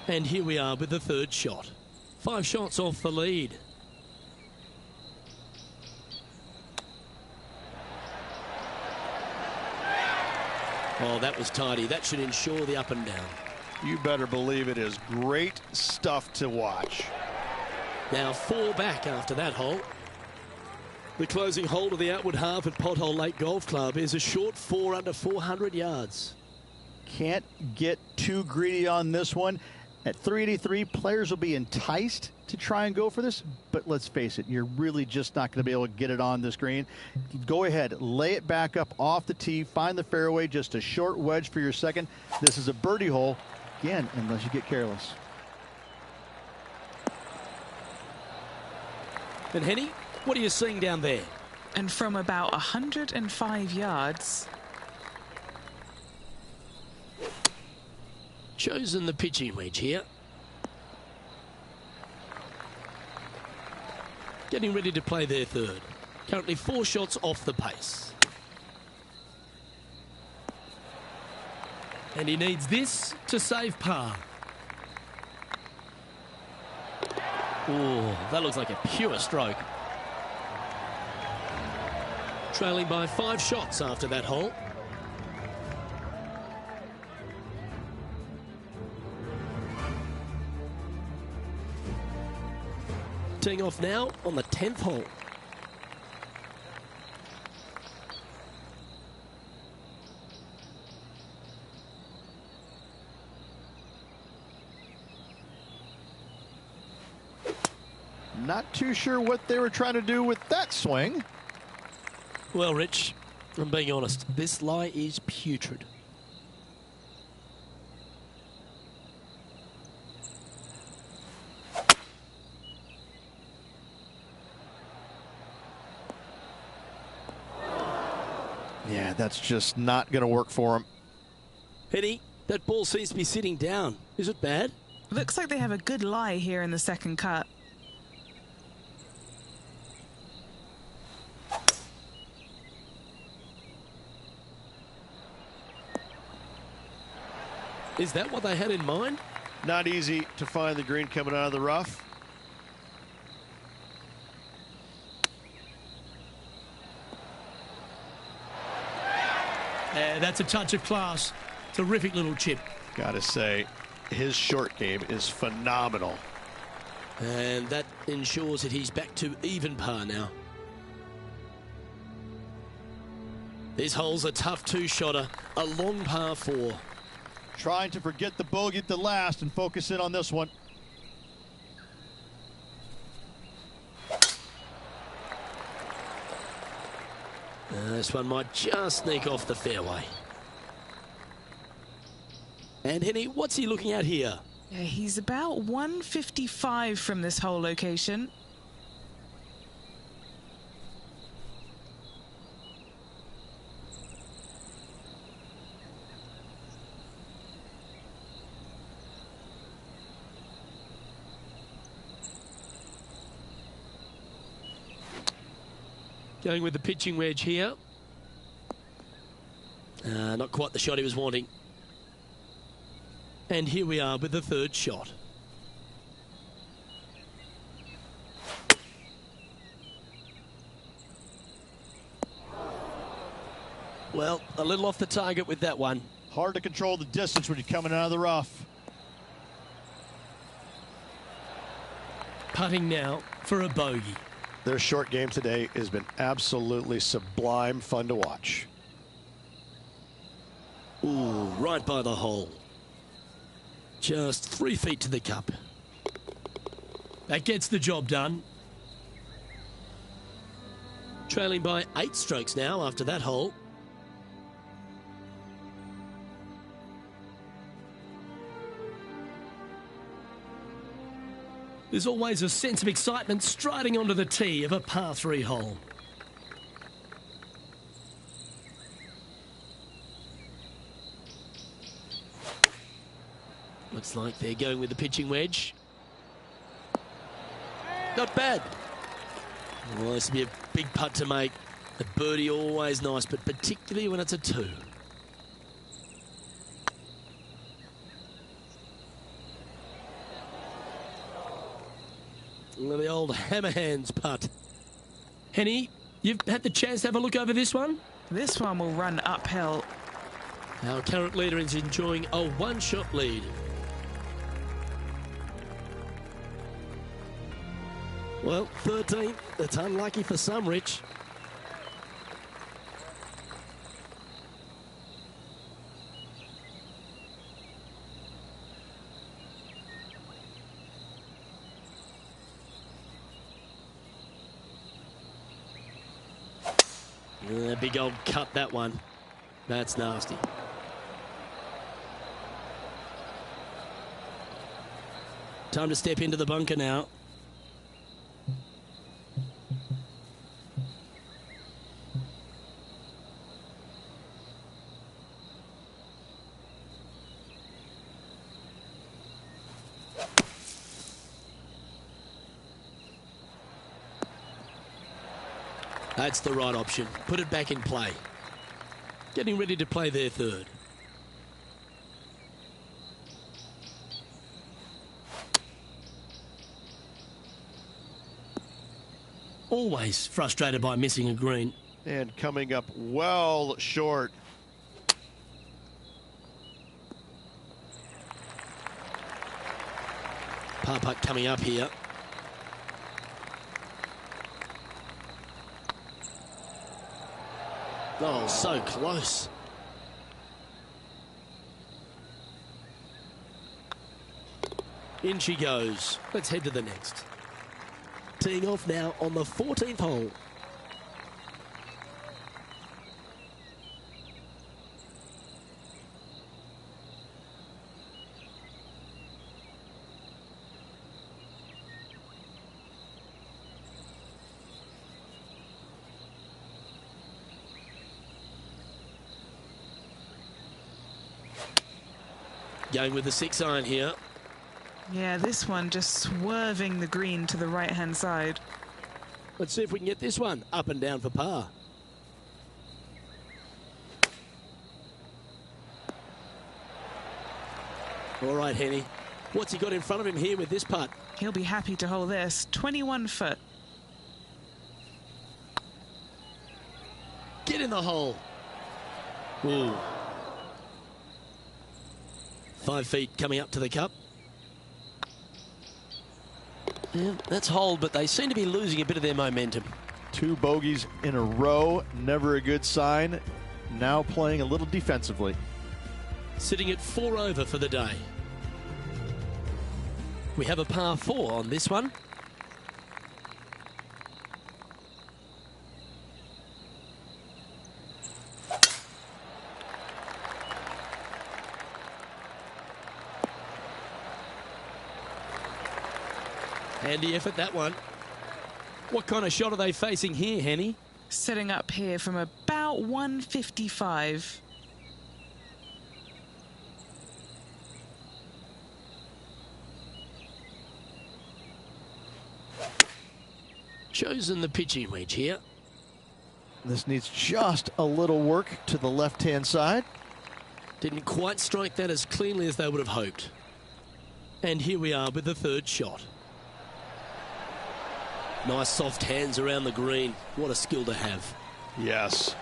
And here we are with the 3rd shot. 5 shots off the lead. Oh, that was tidy. That should ensure the up and down. You better believe it is great stuff to watch. Now 4 back after that hole. The closing hole to the outward half at Pothole Lake Golf Club is a short 4 under 400 yards. Can't get too greedy on this one. At 383, players will be enticed to try and go for this, but let's face it, you're really just not going to be able to get it on this green. Go ahead, lay it back up off the tee, find the fairway, just a short wedge for your second. This is a birdie hole, again, unless you get careless. And Henny, what are you seeing down there? And from about 105 yards. Chosen the pitching wedge here. Getting ready to play their third. Currently 4 shots off the pace. And he needs this to save par. Oh, that looks like a pure stroke. Trailing by 5 shots after that hole. Teeing off now on the 10th hole. Not too sure what they were trying to do with that swing. Well, Rich, I'm being honest, this lie is putrid. Yeah, that's just not going to work for him. Henny, that ball seems to be sitting down. Is it bad? Looks like they have a good lie here in the second cut. Is that what they had in mind? Not easy to find the green coming out of the rough. That's a touch of class. Terrific little chip. Gotta say, his short game is phenomenal. And that ensures that he's back to even par now. This hole's a tough two-shotter, a long par 4. Trying to forget the bogey at the last and focus in on this one. This one might just sneak off the fairway. And Henny, what's he looking at here? Yeah, he's about 155 from this hole location. Going with the pitching wedge here. Not quite the shot he was wanting. And here we are with the third shot. Well, a little off the target with that one. Hard to control the distance when you're coming out of the rough. Putting now for a bogey. Their short game today has been absolutely sublime fun to watch. Ooh, right by the hole. Just 3 feet to the cup. That gets the job done. Trailing by 8 strokes now after that hole. There's always a sense of excitement striding onto the tee of a par 3 hole. Looks like they're going with the pitching wedge. Not bad. Well, this will be a big putt to make. A birdie always nice, but particularly when it's a 2. Well, the old hammer hands putt. Henny, you've had the chance to have a look over this one? This one will run uphill. Our current leader is enjoying a 1-shot lead. Well, 13th. That's unlucky for some, Rich. Big old cut, that one. That's nasty. Time to step into the bunker now. That's the right option. Put it back in play. Getting ready to play their third. Always frustrated by missing a green. And coming up well short. Par putt coming up here. Oh, so close. In she goes. Let's head to the next. Teeing off now on the 14th hole. Going with the 6-iron here. Yeah, this one just swerving the green to the right-hand side. Let's see if we can get this one up and down for par. All right, Henny. What's he got in front of him here with this putt? He'll be happy to hold this. 21 foot. Get in the hole. Ooh. 5 feet coming up to the cup. Yeah, that's hold, but they seem to be losing a bit of their momentum. 2 bogeys in a row, never a good sign. Now playing a little defensively. Sitting at 4 over for the day. We have a par 4 on this one. Handy effort, that one. What kind of shot are they facing here, Henny? Setting up here from about 155. Chosen the pitching wedge here. This needs just a little work to the left-hand side. Didn't quite strike that as cleanly as they would have hoped. And here we are with the 3rd shot. Nice soft hands around the green. What a skill to have. Yes,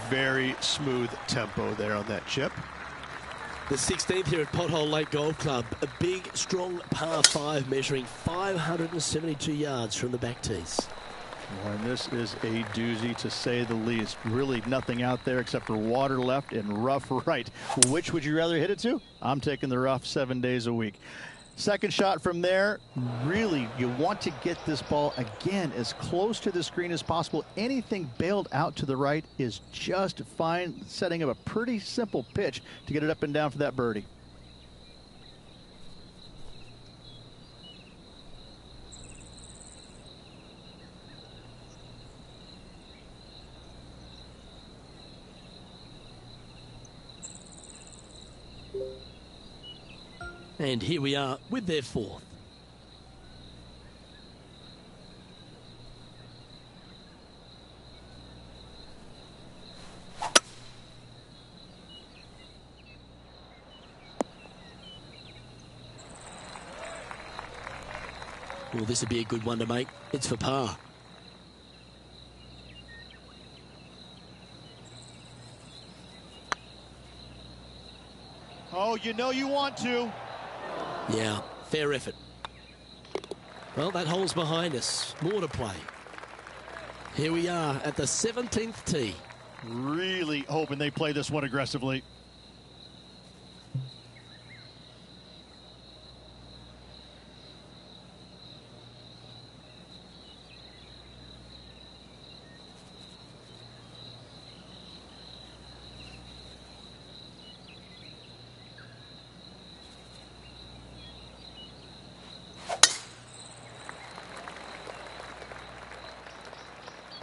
very smooth tempo there on that chip. The 16th here at Pothole Lake Golf Club. A big, strong par 5 measuring 572 yards from the back tees. Well, and this is a doozy, to say the least. Really nothing out there except for water left and rough right. Which would you rather hit it to? I'm taking the rough 7 days a week. Second shot from there, really, you want to get this ball, again, as close to the screen as possible. Anything bailed out to the right is just fine, setting up a pretty simple pitch to get it up and down for that birdie. And here we are with their 4th. Well, this would be a good one to make. It's for par. Oh, you know you want to. Yeah, fair effort. Well, that hole's behind us. More to play. Here we are at the 17th tee. Really hoping they play this one aggressively.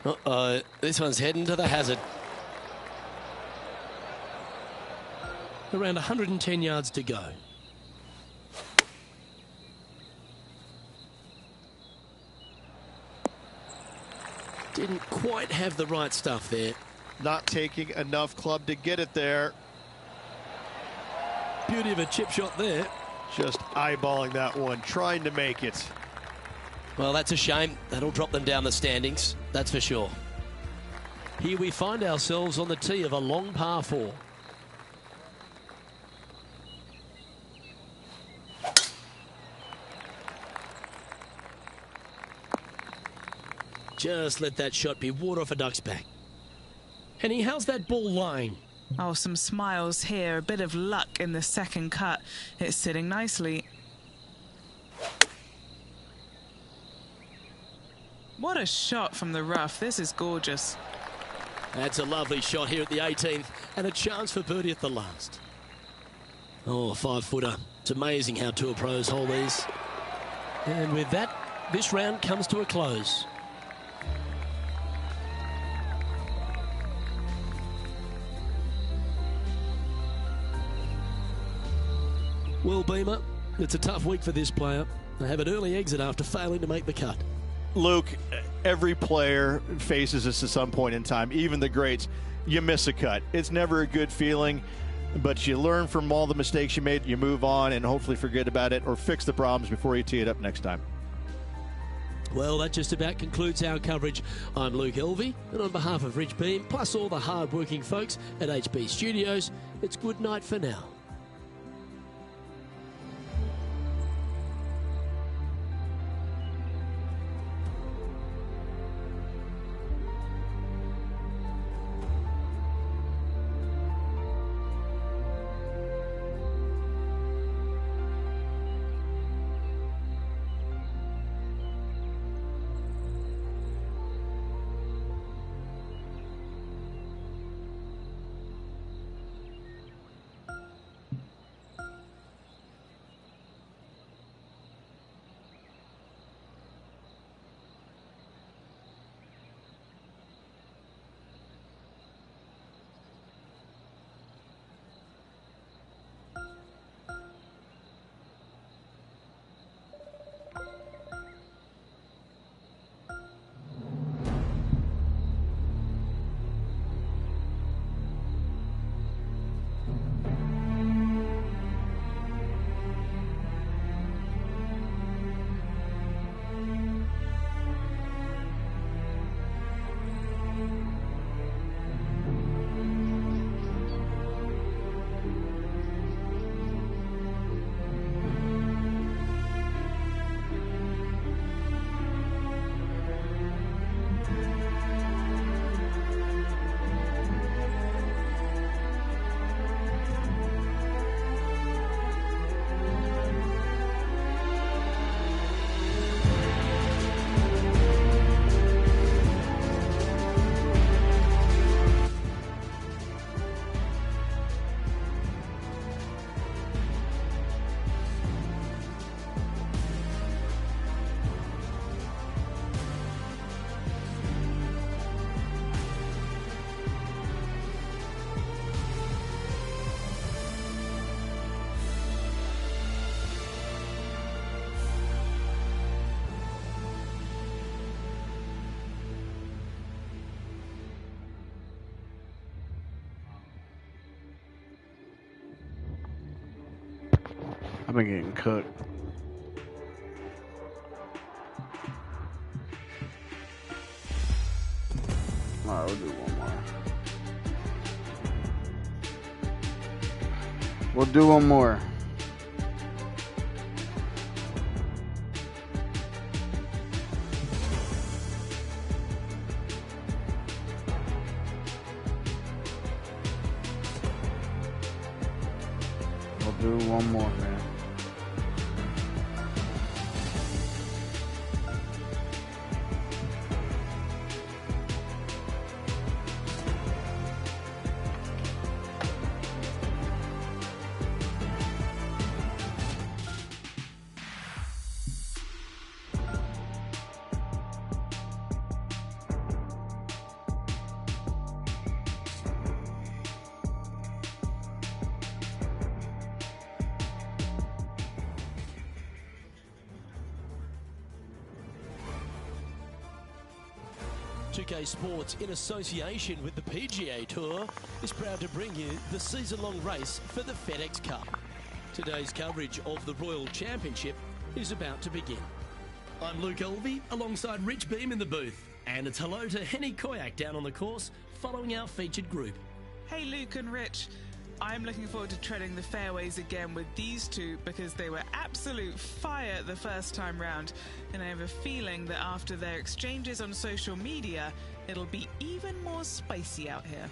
Uh-oh, this one's heading to the hazard. Around 110 yards to go. Didn't quite have the right stuff there. Not taking enough club to get it there. Beauty of a chip shot there. Just eyeballing that one, trying to make it. Well, that's a shame. That'll drop them down the standings, that's for sure. Here we find ourselves on the tee of a long par 4. Just let that shot be water off a duck's back. Henny, how's that ball lying? Oh, some smiles here. A bit of luck in the second cut. It's sitting nicely. What a shot from the rough. This is gorgeous. That's a lovely shot here at the 18th and a chance for birdie at the last. Oh, a 5-footer. It's amazing how tour pros hold these. And with that, this round comes to a close. Well, Beamer, it's a tough week for this player. They have an early exit after failing to make the cut. Luke, every player faces this at some point in time, even the greats. You miss a cut. It's never a good feeling, but you learn from all the mistakes you made, you move on, and hopefully forget about it or fix the problems before you tee it up next time. Well, that just about concludes our coverage. I'm Luke Elvey, and on behalf of Rich Beam, plus all the hard-working folks at HB Studios, it's good night for now. I've been getting cooked. All right, we'll do one more. We'll do one more. We'll do one more, man. PGA Sports, in association with the PGA Tour, is proud to bring you the season-long race for the FedEx Cup. Today's coverage of the Royal Championship is about to begin. I'm Luke Elvey, alongside Rich Beam in the booth, and it's hello to Henny Koyak down on the course, following our featured group. Hey Luke and Rich, I'm looking forward to treading the fairways again with these two because they were absolute fire the first time round, and I have a feeling that after their exchanges on social media, it'll be even more spicy out here.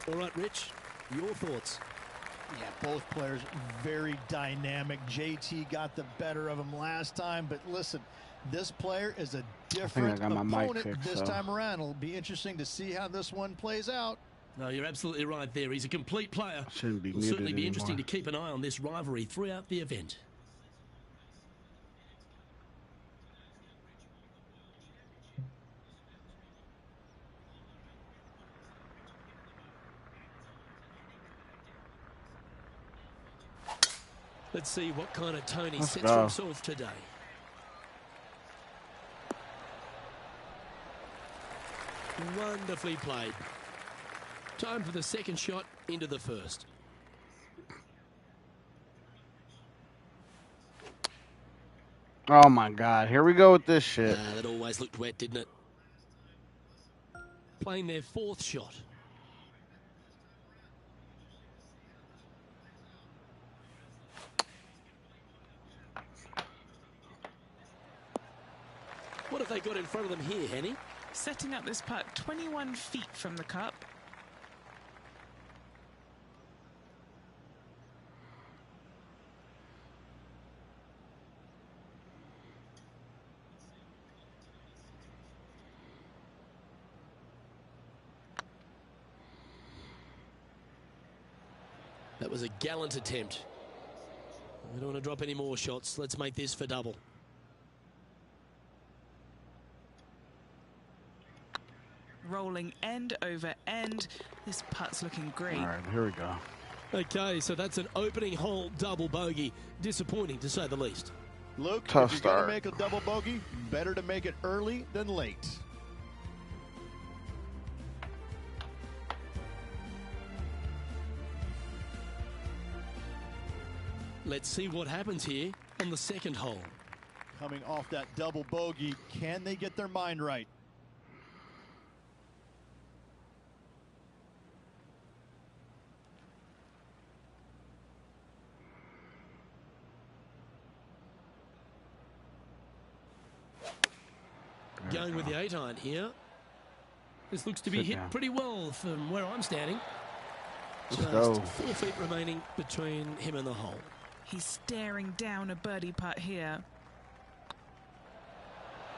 All right, Rich, your thoughts? Yeah, both players very dynamic. JT got the better of him last time, but listen, this player is a different opponent this time around. It'll be interesting to see how this one plays out. No, you're absolutely right there. He's a complete player. Shouldn't be It'll muted certainly be anymore. interesting to keep an eye on this rivalry throughout the event. Let's see what kind of tone he sets for himself today. Wonderfully played. Time for the second shot into the first. Oh my God, here we go with this shit. That always looked wet, didn't it? Playing their fourth shot. What have they got in front of them here, Henny? Setting up this putt 21 feet from the cup. That was a gallant attempt. We don't want to drop any more shots. Let's make this for double. Rolling end over end. This putt's looking great. All right, here we go. Okay, so that's an opening hole double bogey. Disappointing, to say the least. Luke, Tough if you're going start. to make a double bogey, better to make it early than late. Let's see what happens here on the second hole. Coming off that double bogey, can they get their mind right? Going with the 8-iron here. This looks to be hit pretty well from where I'm standing. Let's go. 4 feet remaining between him and the hole. He's staring down a birdie putt here.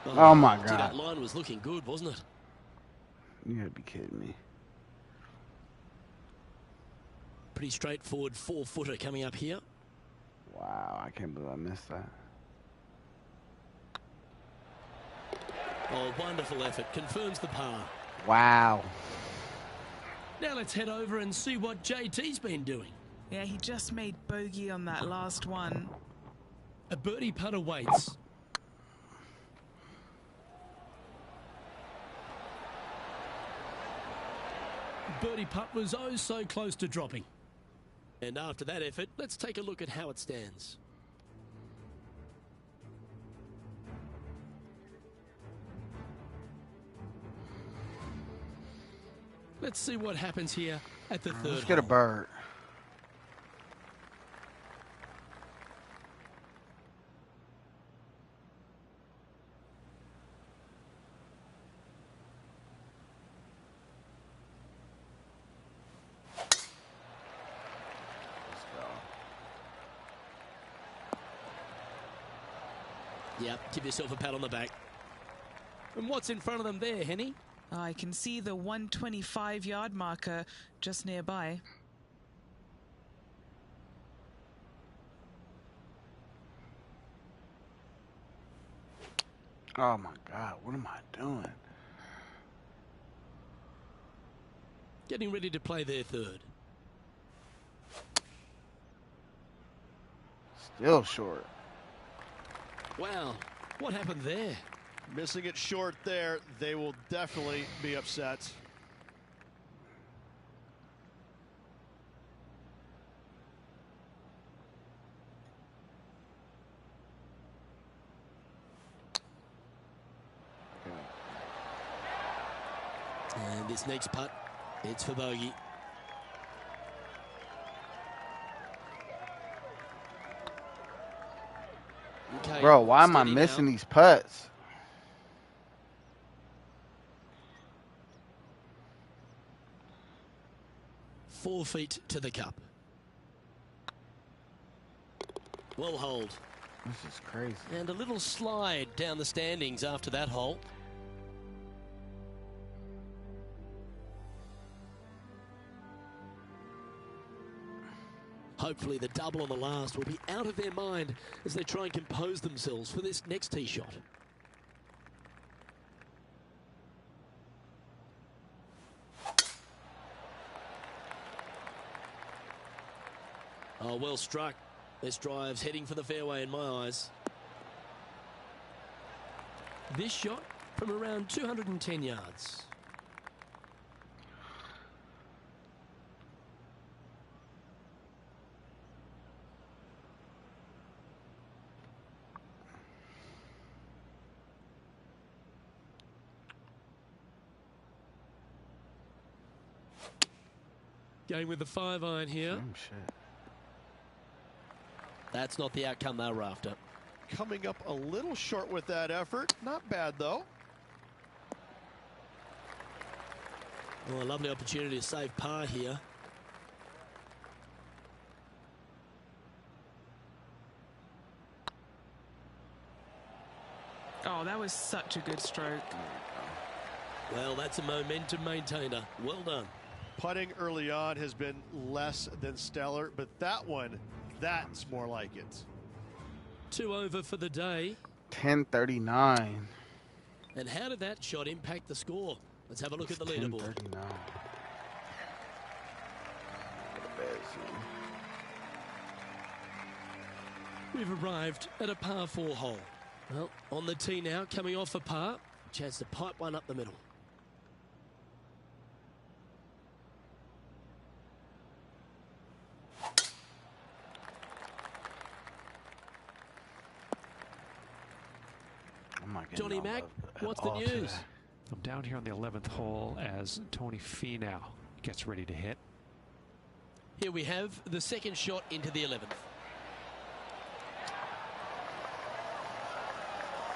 Oh my gee, God. that line was looking good, wasn't it? You gotta be kidding me. Pretty straightforward 4-footer coming up here. Wow, I can't believe I missed that. Oh, wonderful effort. Confirms the par. Wow. Now let's head over and see what JT's been doing. Yeah, he just made bogey on that last one. A birdie putt awaits. Birdie putt was so close to dropping. And after that effort, let's take a look at how it stands. Let's see what happens here at the third Let's get a hole. bird. Yep, give yourself a pat on the back. And what's in front of them there, Henny? I can see the 125-yard marker just nearby. Oh my God, what am I doing? Getting ready to play their third. Still short. Wow, what happened there? Missing it short there. They will definitely be upset. And this next putt, it's for bogey. Okay, Bro, why am I steady missing now. these putts? 4 feet to the cup. Well holed. This is crazy. And a little slide down the standings after that hole. Hopefully the double on the last will be out of their mind as they try and compose themselves for this next tee shot. Oh, well struck. This drive's heading for the fairway in my eyes. This shot from around 210 yards. Going with the 5-iron here. Same shit. That's not the outcome they were after. Coming up a little short with that effort. Not bad, though. Well, a lovely opportunity to save par here. Oh, that was such a good stroke. Well, that's a momentum maintainer. Well done. Putting early on has been less than stellar, but that one, that's more like it. 2 over for the day. 10:39. And how did that shot impact the score? Let's have a look It's at the leaderboard. 10:39. What a bad scene. We've arrived at a par 4 hole. Well, on the tee now, coming off a par. Chance to pipe one up the middle. I'm not getting Johnny all Mack, love at what's the all news? today. I'm down here on the 11th hole as Tony Finau gets ready to hit. Here we have the second shot into the 11th.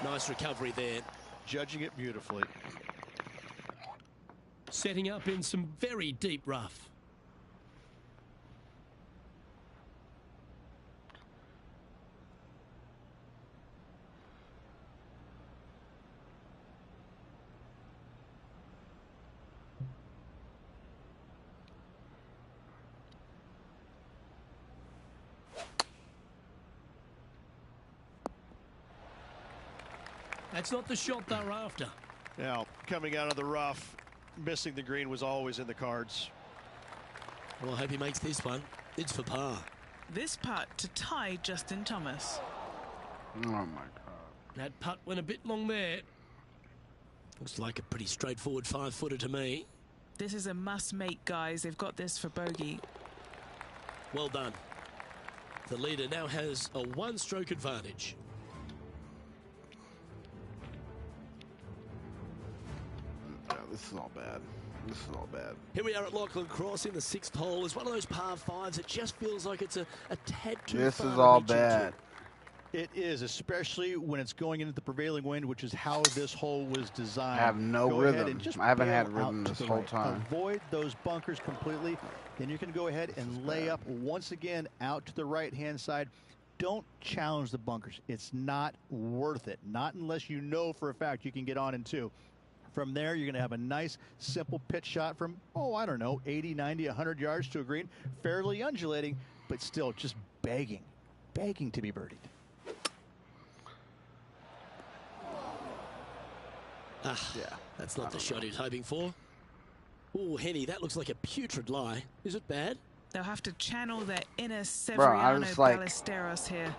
Nice recovery there. Judging it beautifully. Setting up in some very deep rough. That's not the shot they're after. Now, coming out of the rough, missing the green was always in the cards. Well, I hope he makes this one. It's for par. This putt to tie Justin Thomas. Oh my God. That putt went a bit long there. Looks like a pretty straightforward 5-footer to me. This is a must-make, guys. They've got this for bogey. Well done. The leader now has a 1-stroke advantage. This is all bad. This is all bad. Here we are at Lachlan Cross in the 6th hole. It's one of those par 5s. It just feels like it's a tad too This far is to all reach into. bad. It is, especially when it's going into the prevailing wind, which is how this hole was designed. I have no Go ahead rhythm. and just I haven't bail had out rhythm to this the whole right. time. Avoid those bunkers completely. Then you can go ahead and lay up once again out to the right-hand side. Don't challenge the bunkers. It's not worth it. Not unless you know for a fact you can get on in 2. From there, you're going to have a nice, simple pitch shot from, I don't know, 80, 90, 100 yards to a green. Fairly undulating, but still just begging to be birdied. Yeah, that's not the shot he was hoping for. Oh, Henny, that looks like a putrid lie. Is it bad? They'll have to channel their inner I Severiano was like- Ballesteros here.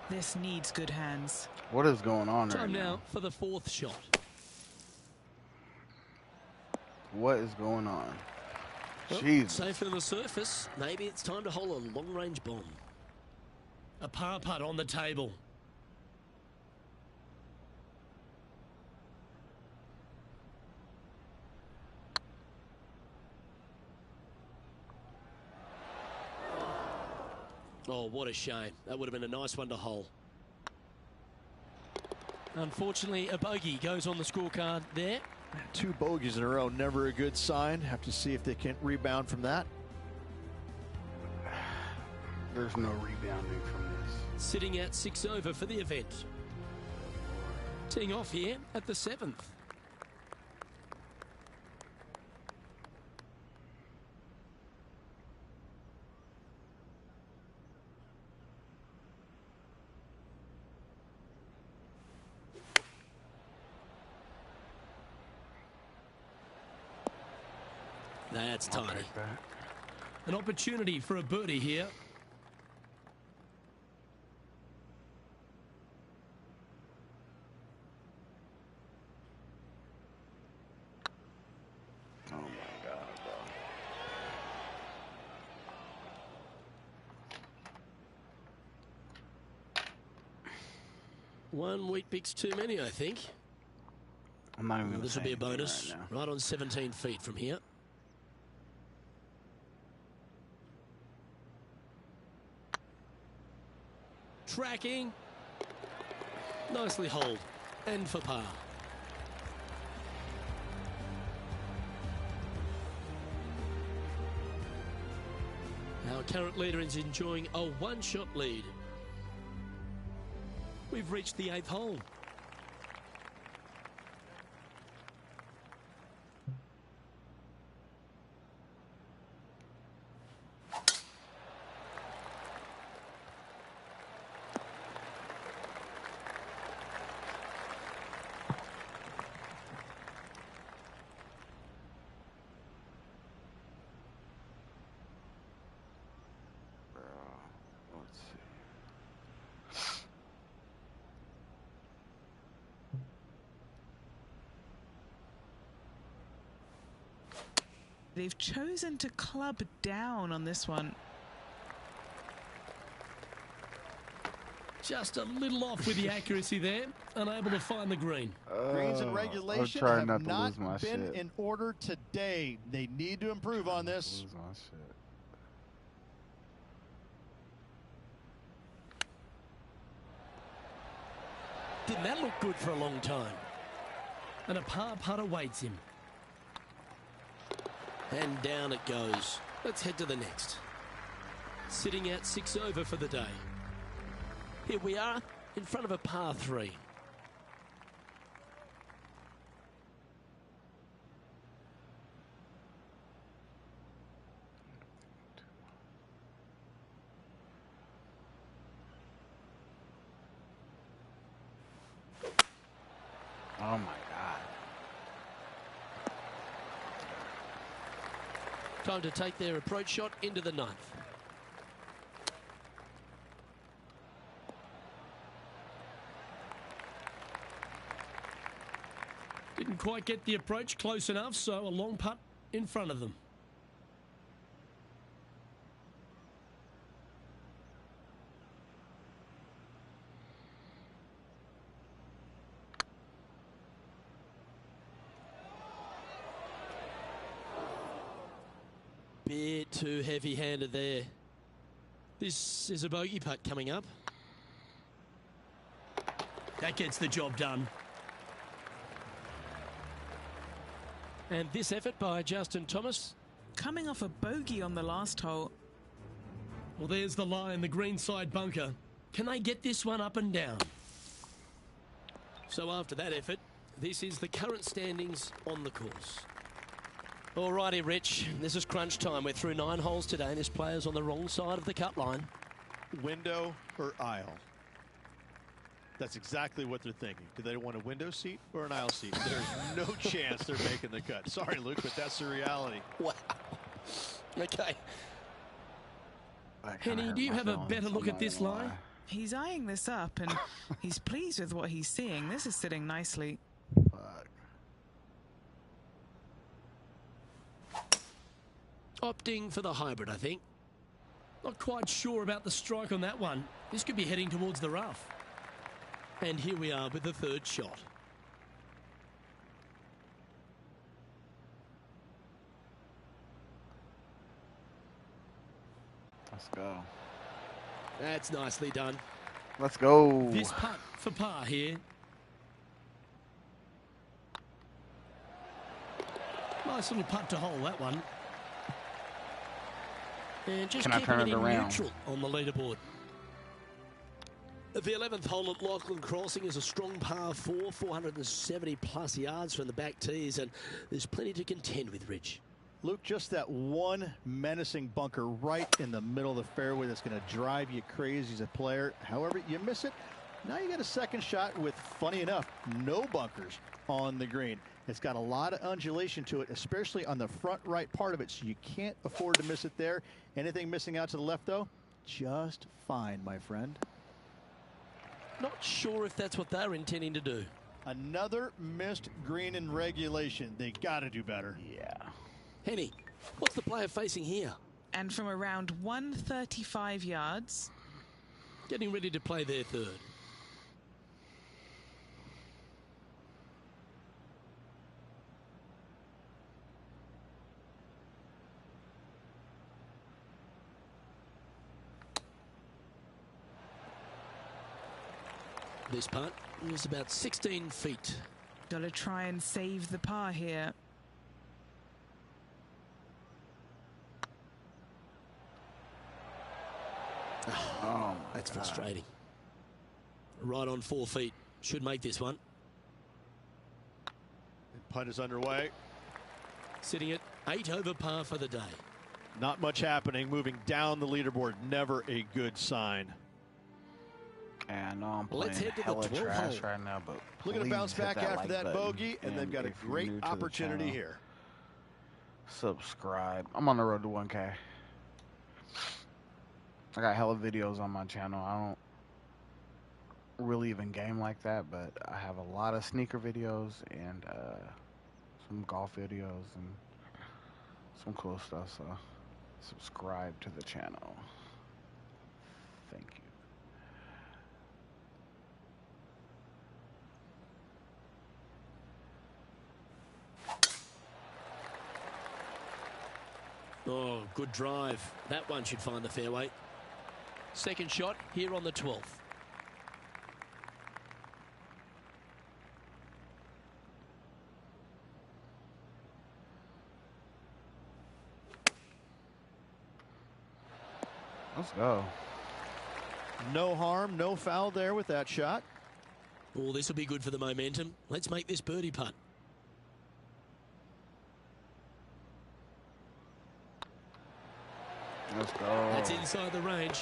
This needs good hands. What is going on right Time now now? for the 4th shot. What is going on? Well, Jesus. safe on the surface. Maybe it's time to hole a long-range bomb. A par putt on the table. Oh, what a shame. That would have been a nice one to hole. Unfortunately, a bogey goes on the scorecard there. 2 bogeys in a row, never a good sign. Have to see if they can rebound from that. There's no rebounding from this. Sitting at 6 over for the event. Teeing off here at the 7th. That's I'll tiny. take that. An opportunity for a birdie here. Oh my God, bro. One wheat picks too many, I think. I'm not even Well, gonna this will say be a anything bonus. right now. Right on 17 feet from here. Tracking. Nicely holed. And for par. Our current leader is enjoying a 1-shot lead. We've reached the 8th hole. Let's see. They've chosen to club down on this one. Just a little off with the accuracy there. Unable to find the green. Greens and I'm regulation trying have not to not lose my been shit. in order today. They need to improve on this. Lose my shit. Didn't that look good for a long time? And a par putt awaits him. And down it goes. Let's head to the next. Sitting at 6 over for the day. Here we are in front of a par 3. Oh my God. Time to take their approach shot into the 9th. Didn't quite get the approach close enough, so a long putt in front of them. bit too heavy-handed there. This is a bogey putt coming up. That gets the job done. And this effort by Justin Thomas. Coming off a bogey on the last hole. Well, there's the line, the greenside bunker. Can they get this one up and down? So after that effort, this is the current standings on the course. Alrighty, Rich, this is crunch time. We're through 9 holes today and this player's on the wrong side of the cut line. Window or aisle? That's exactly what they're thinking. Do they want a window seat or an aisle seat? There's no chance they're making the cut. Sorry, Luke, but that's the reality. Wow. Okay. Henny, do you have a better look at this line? He's eyeing this up and he's pleased with what he's seeing. This is sitting nicely. Opting for the hybrid, I think. Not quite sure about the strike on that one. This could be heading towards the rough. And here we are with the third shot. Let's go. That's nicely done. Let's go. This putt for par here. Nice little putt to hole, that one. And just keeping it in neutral on the leaderboard. The 11th hole at Lachlan Crossing is a strong par 4, 470 plus yards from the back tees, and there's plenty to contend with, Rich. Luke, just that one menacing bunker right in the middle of the fairway that's going to drive you crazy as a player. However, you miss it. Now you got a second shot with, funny enough, no bunkers on the green. It's got a lot of undulation to it, especially on the front right part of it, so you can't afford to miss it there. Anything missing out to the left, though, just fine, my friend. Not sure if that's what they're intending to do. Another missed green in regulation. They got to do better. Yeah. Henny, what's the player facing here? And from around 135 yards. Getting ready to play their third. This putt is about 16 feet. Gotta try and save the par here. Oh, that's frustrating. Right on 4 feet. Should make this one. Putt is underway. Sitting at 8 over par for the day. Not much happening. Moving down the leaderboard. Never a good sign. And I'm playing Let's head to the hella 12th trash hole. right now, but Looking to bounce back after that button. bogey, and they've got a if you're great new to the opportunity channel, here. Subscribe. I'm on the road to 1K. I got hella videos on my channel. I don't really even game like that, but I have a lot of sneaker videos and some golf videos and some cool stuff. So subscribe to the channel. Thank you. Oh, good drive. That one should find the fairway. Second shot here on the 12th. Let's go. No harm, no foul there with that shot. Oh, this will be good for the momentum. Let's make this birdie putt. Let's go. That's inside the range.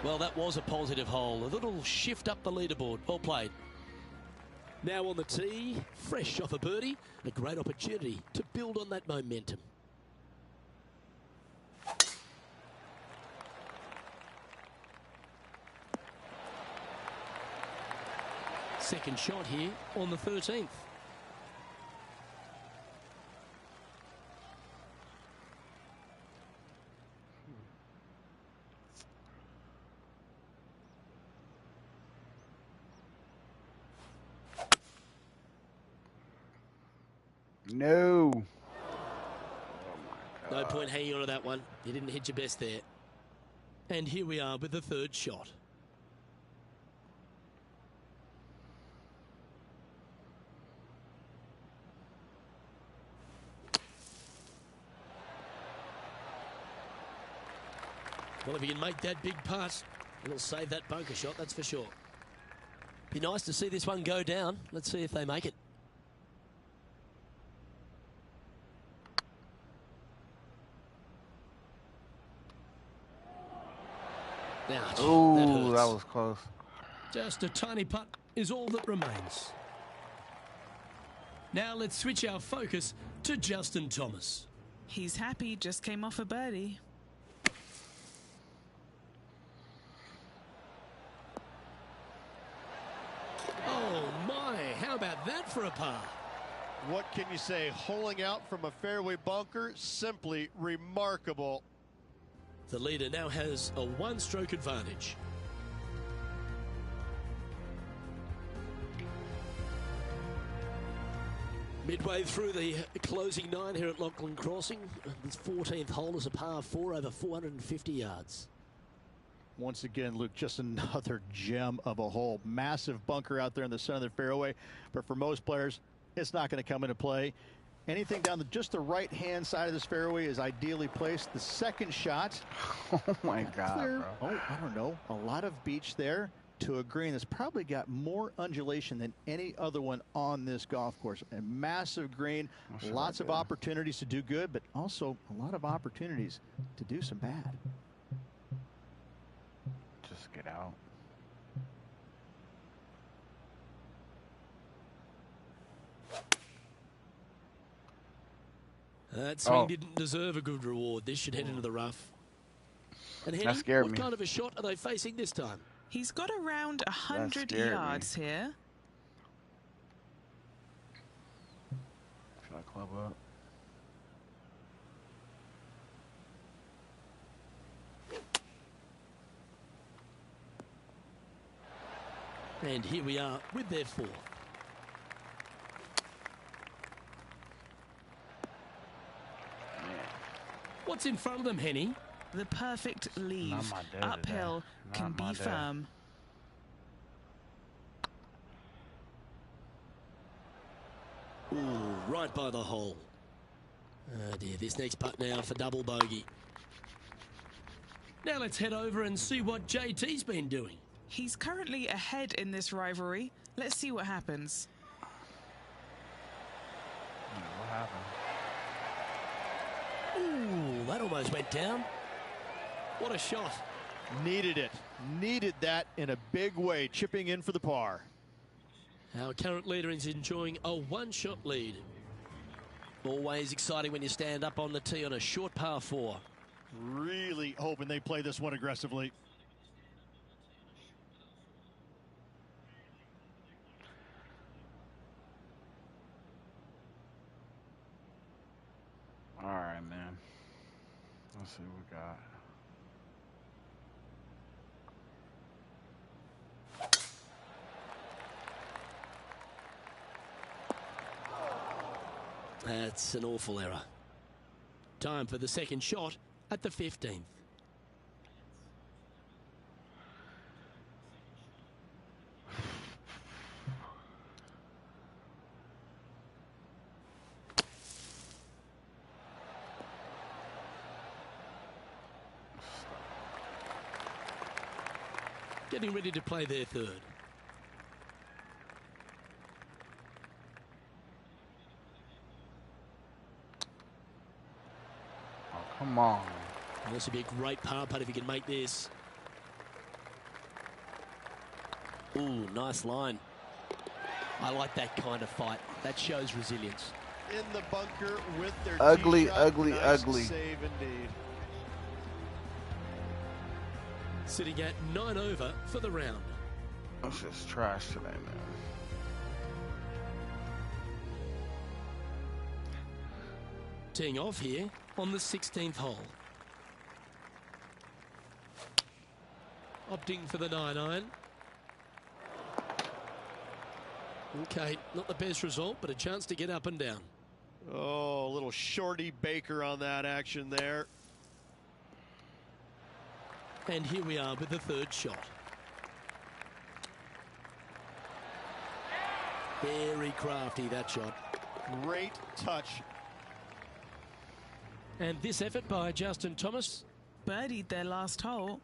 Well, that was a positive hole. A little shift up the leaderboard. Well played. Now on the tee, fresh off a birdie, a great opportunity to build on that momentum. Second shot here on the 13th. No. No point hanging on to that one. You didn't hit your best there. And here we are with the third shot. Well, if you can make that big putt, it'll save that bunker shot, that's for sure. Be nice to see this one go down. Let's see if they make it. Ouch, Ooh, that was close. Just a tiny putt is all that remains. Now let's switch our focus to Justin Thomas. He's happy, just came off a birdie. Oh my, how about that for a par? What can you say? Holing out from a fairway bunker, simply remarkable. The leader now has a one-stroke advantage. Midway through the closing 9 here at Lachlan Crossing. This 14th hole is a par 4 over 450 yards. Once again, Luke, just another gem of a hole. Massive bunker out there in the center of the fairway. But for most players, it's not going to come into play. Anything down just the right-hand side of this fairway is ideally placed. The second shot. Oh, my God, bro. Oh, I don't know. A lot of beach there to a green that's probably got more undulation than any other one on this golf course. A massive green, lots of opportunities to do good, but also a lot of opportunities to do some bad. Just get out. That swing didn't deserve a good reward. This should head into the rough. And Henny, what kind of a shot are they facing this time? He's got around 100 yards here. Should I club up? And here we are with their fourth. What's in front of them, Henny? The perfect leave. Uphill, can be firm. Ooh, right by the hole. Oh dear, this next putt now for double bogey. Now let's head over and see what JT's been doing. He's currently ahead in this rivalry. Let's see what happens. What happened? Ooh, that almost went down. What a shot. Needed it. Needed that in a big way, chipping in for the par. Our current leader is enjoying a one-shot lead. Always exciting when you stand up on the tee on a short par 4. Really hoping they play this one aggressively. All right, man. Let's see what we got. That's an awful error. Time for the second shot at the 15th. Getting ready to play their third. Oh, come on. This would be a great par putt if you can make this. Ooh, nice line. I like that kind of fight. That shows resilience. In the bunker with their ugly, tee-shot. ugly, Nice ugly. Save indeed. Sitting at 9 over for the round. That's just trash today, man. Teeing off here on the 16th hole. Opting for the 9-iron. Okay, not the best result, but a chance to get up and down. Oh, a little shorty Baker on that action there. And here we are with the third shot. Very crafty, that shot. Great touch. And this effort by Justin Thomas. Birdied their last hole.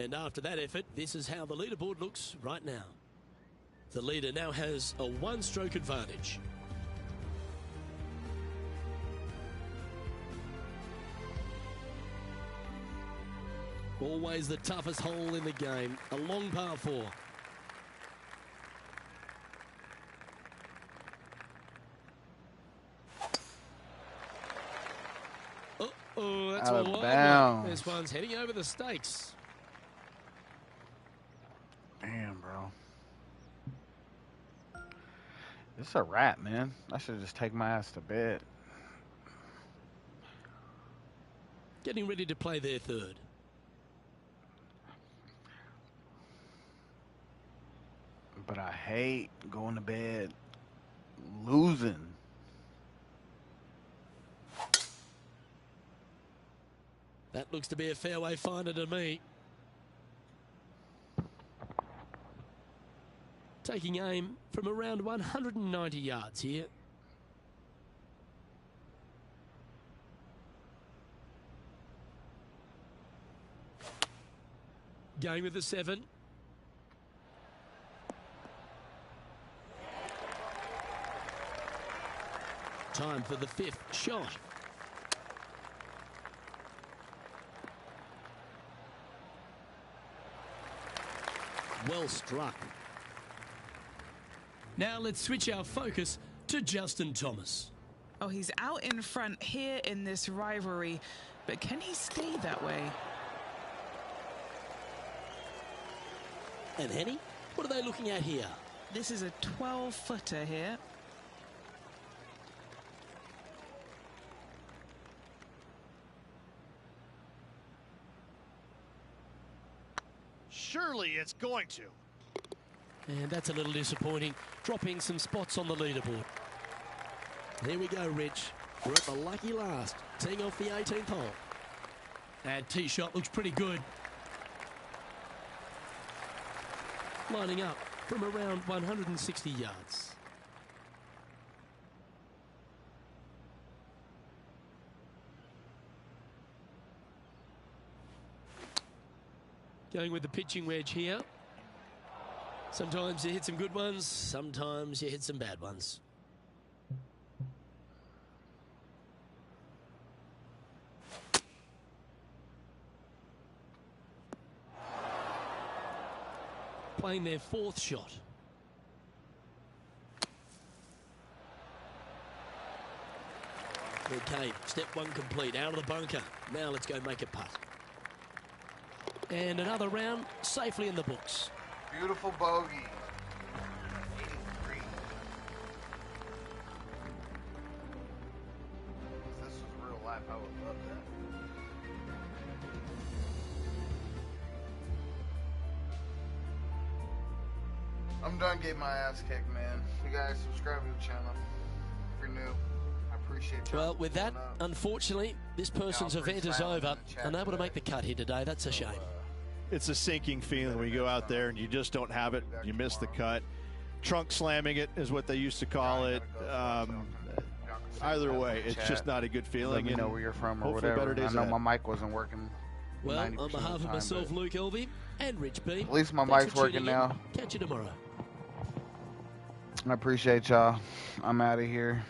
And after that effort, this is how the leaderboard looks right now. The leader now has a one-stroke advantage. Always the toughest hole in the game. A long par 4. Oh, that's Out a of long bounds. one. This one's heading over the stakes. Damn, bro. This is a wrap, man. I should just take my ass to bed. Getting ready to play their third. But I hate going to bed losing. That looks to be a fairway finder to me. Taking aim from around 190 yards here. Going with the 7. Time for the 5th shot. Well struck. Now let's switch our focus to Justin Thomas. Oh, he's out in front here in this rivalry, but can he stay that way? And Henny, what are they looking at here? This is a 12-footer here. Surely it's going to. And that's a little disappointing, dropping some spots on the leaderboard. There we go, Rich. We're at the lucky last, teeing off the 18th hole. That tee shot looks pretty good. Lining up from around 160 yards. Going with the pitching wedge here. Sometimes you hit some good ones, sometimes you hit some bad ones. Playing their 4th shot. Okay, step 1 complete, out of the bunker. Now let's go make a putt. And another round safely in the books. Beautiful bogey. 83. If this was real life, I would love that. I'm done getting my ass kicked, man. You guys subscribe to the channel if you're new. I appreciate you. Well, with that, unfortunately, this person's event is over. Unable to make the cut here today. That's a shame. It's a sinking feeling when you go out there and you just don't have it. You miss the cut. Trunk slamming it is what they used to call it. Either way, it's just not a good feeling. Let me know where you're from or hopefully whatever. better days I know ahead. my mic wasn't working. Well, 90% on behalf of time, myself, but Luke Elvey, and Rich B, at least my thanks mic's for tuning working in. now. Catch you tomorrow. I appreciate y'all. I'm out of here.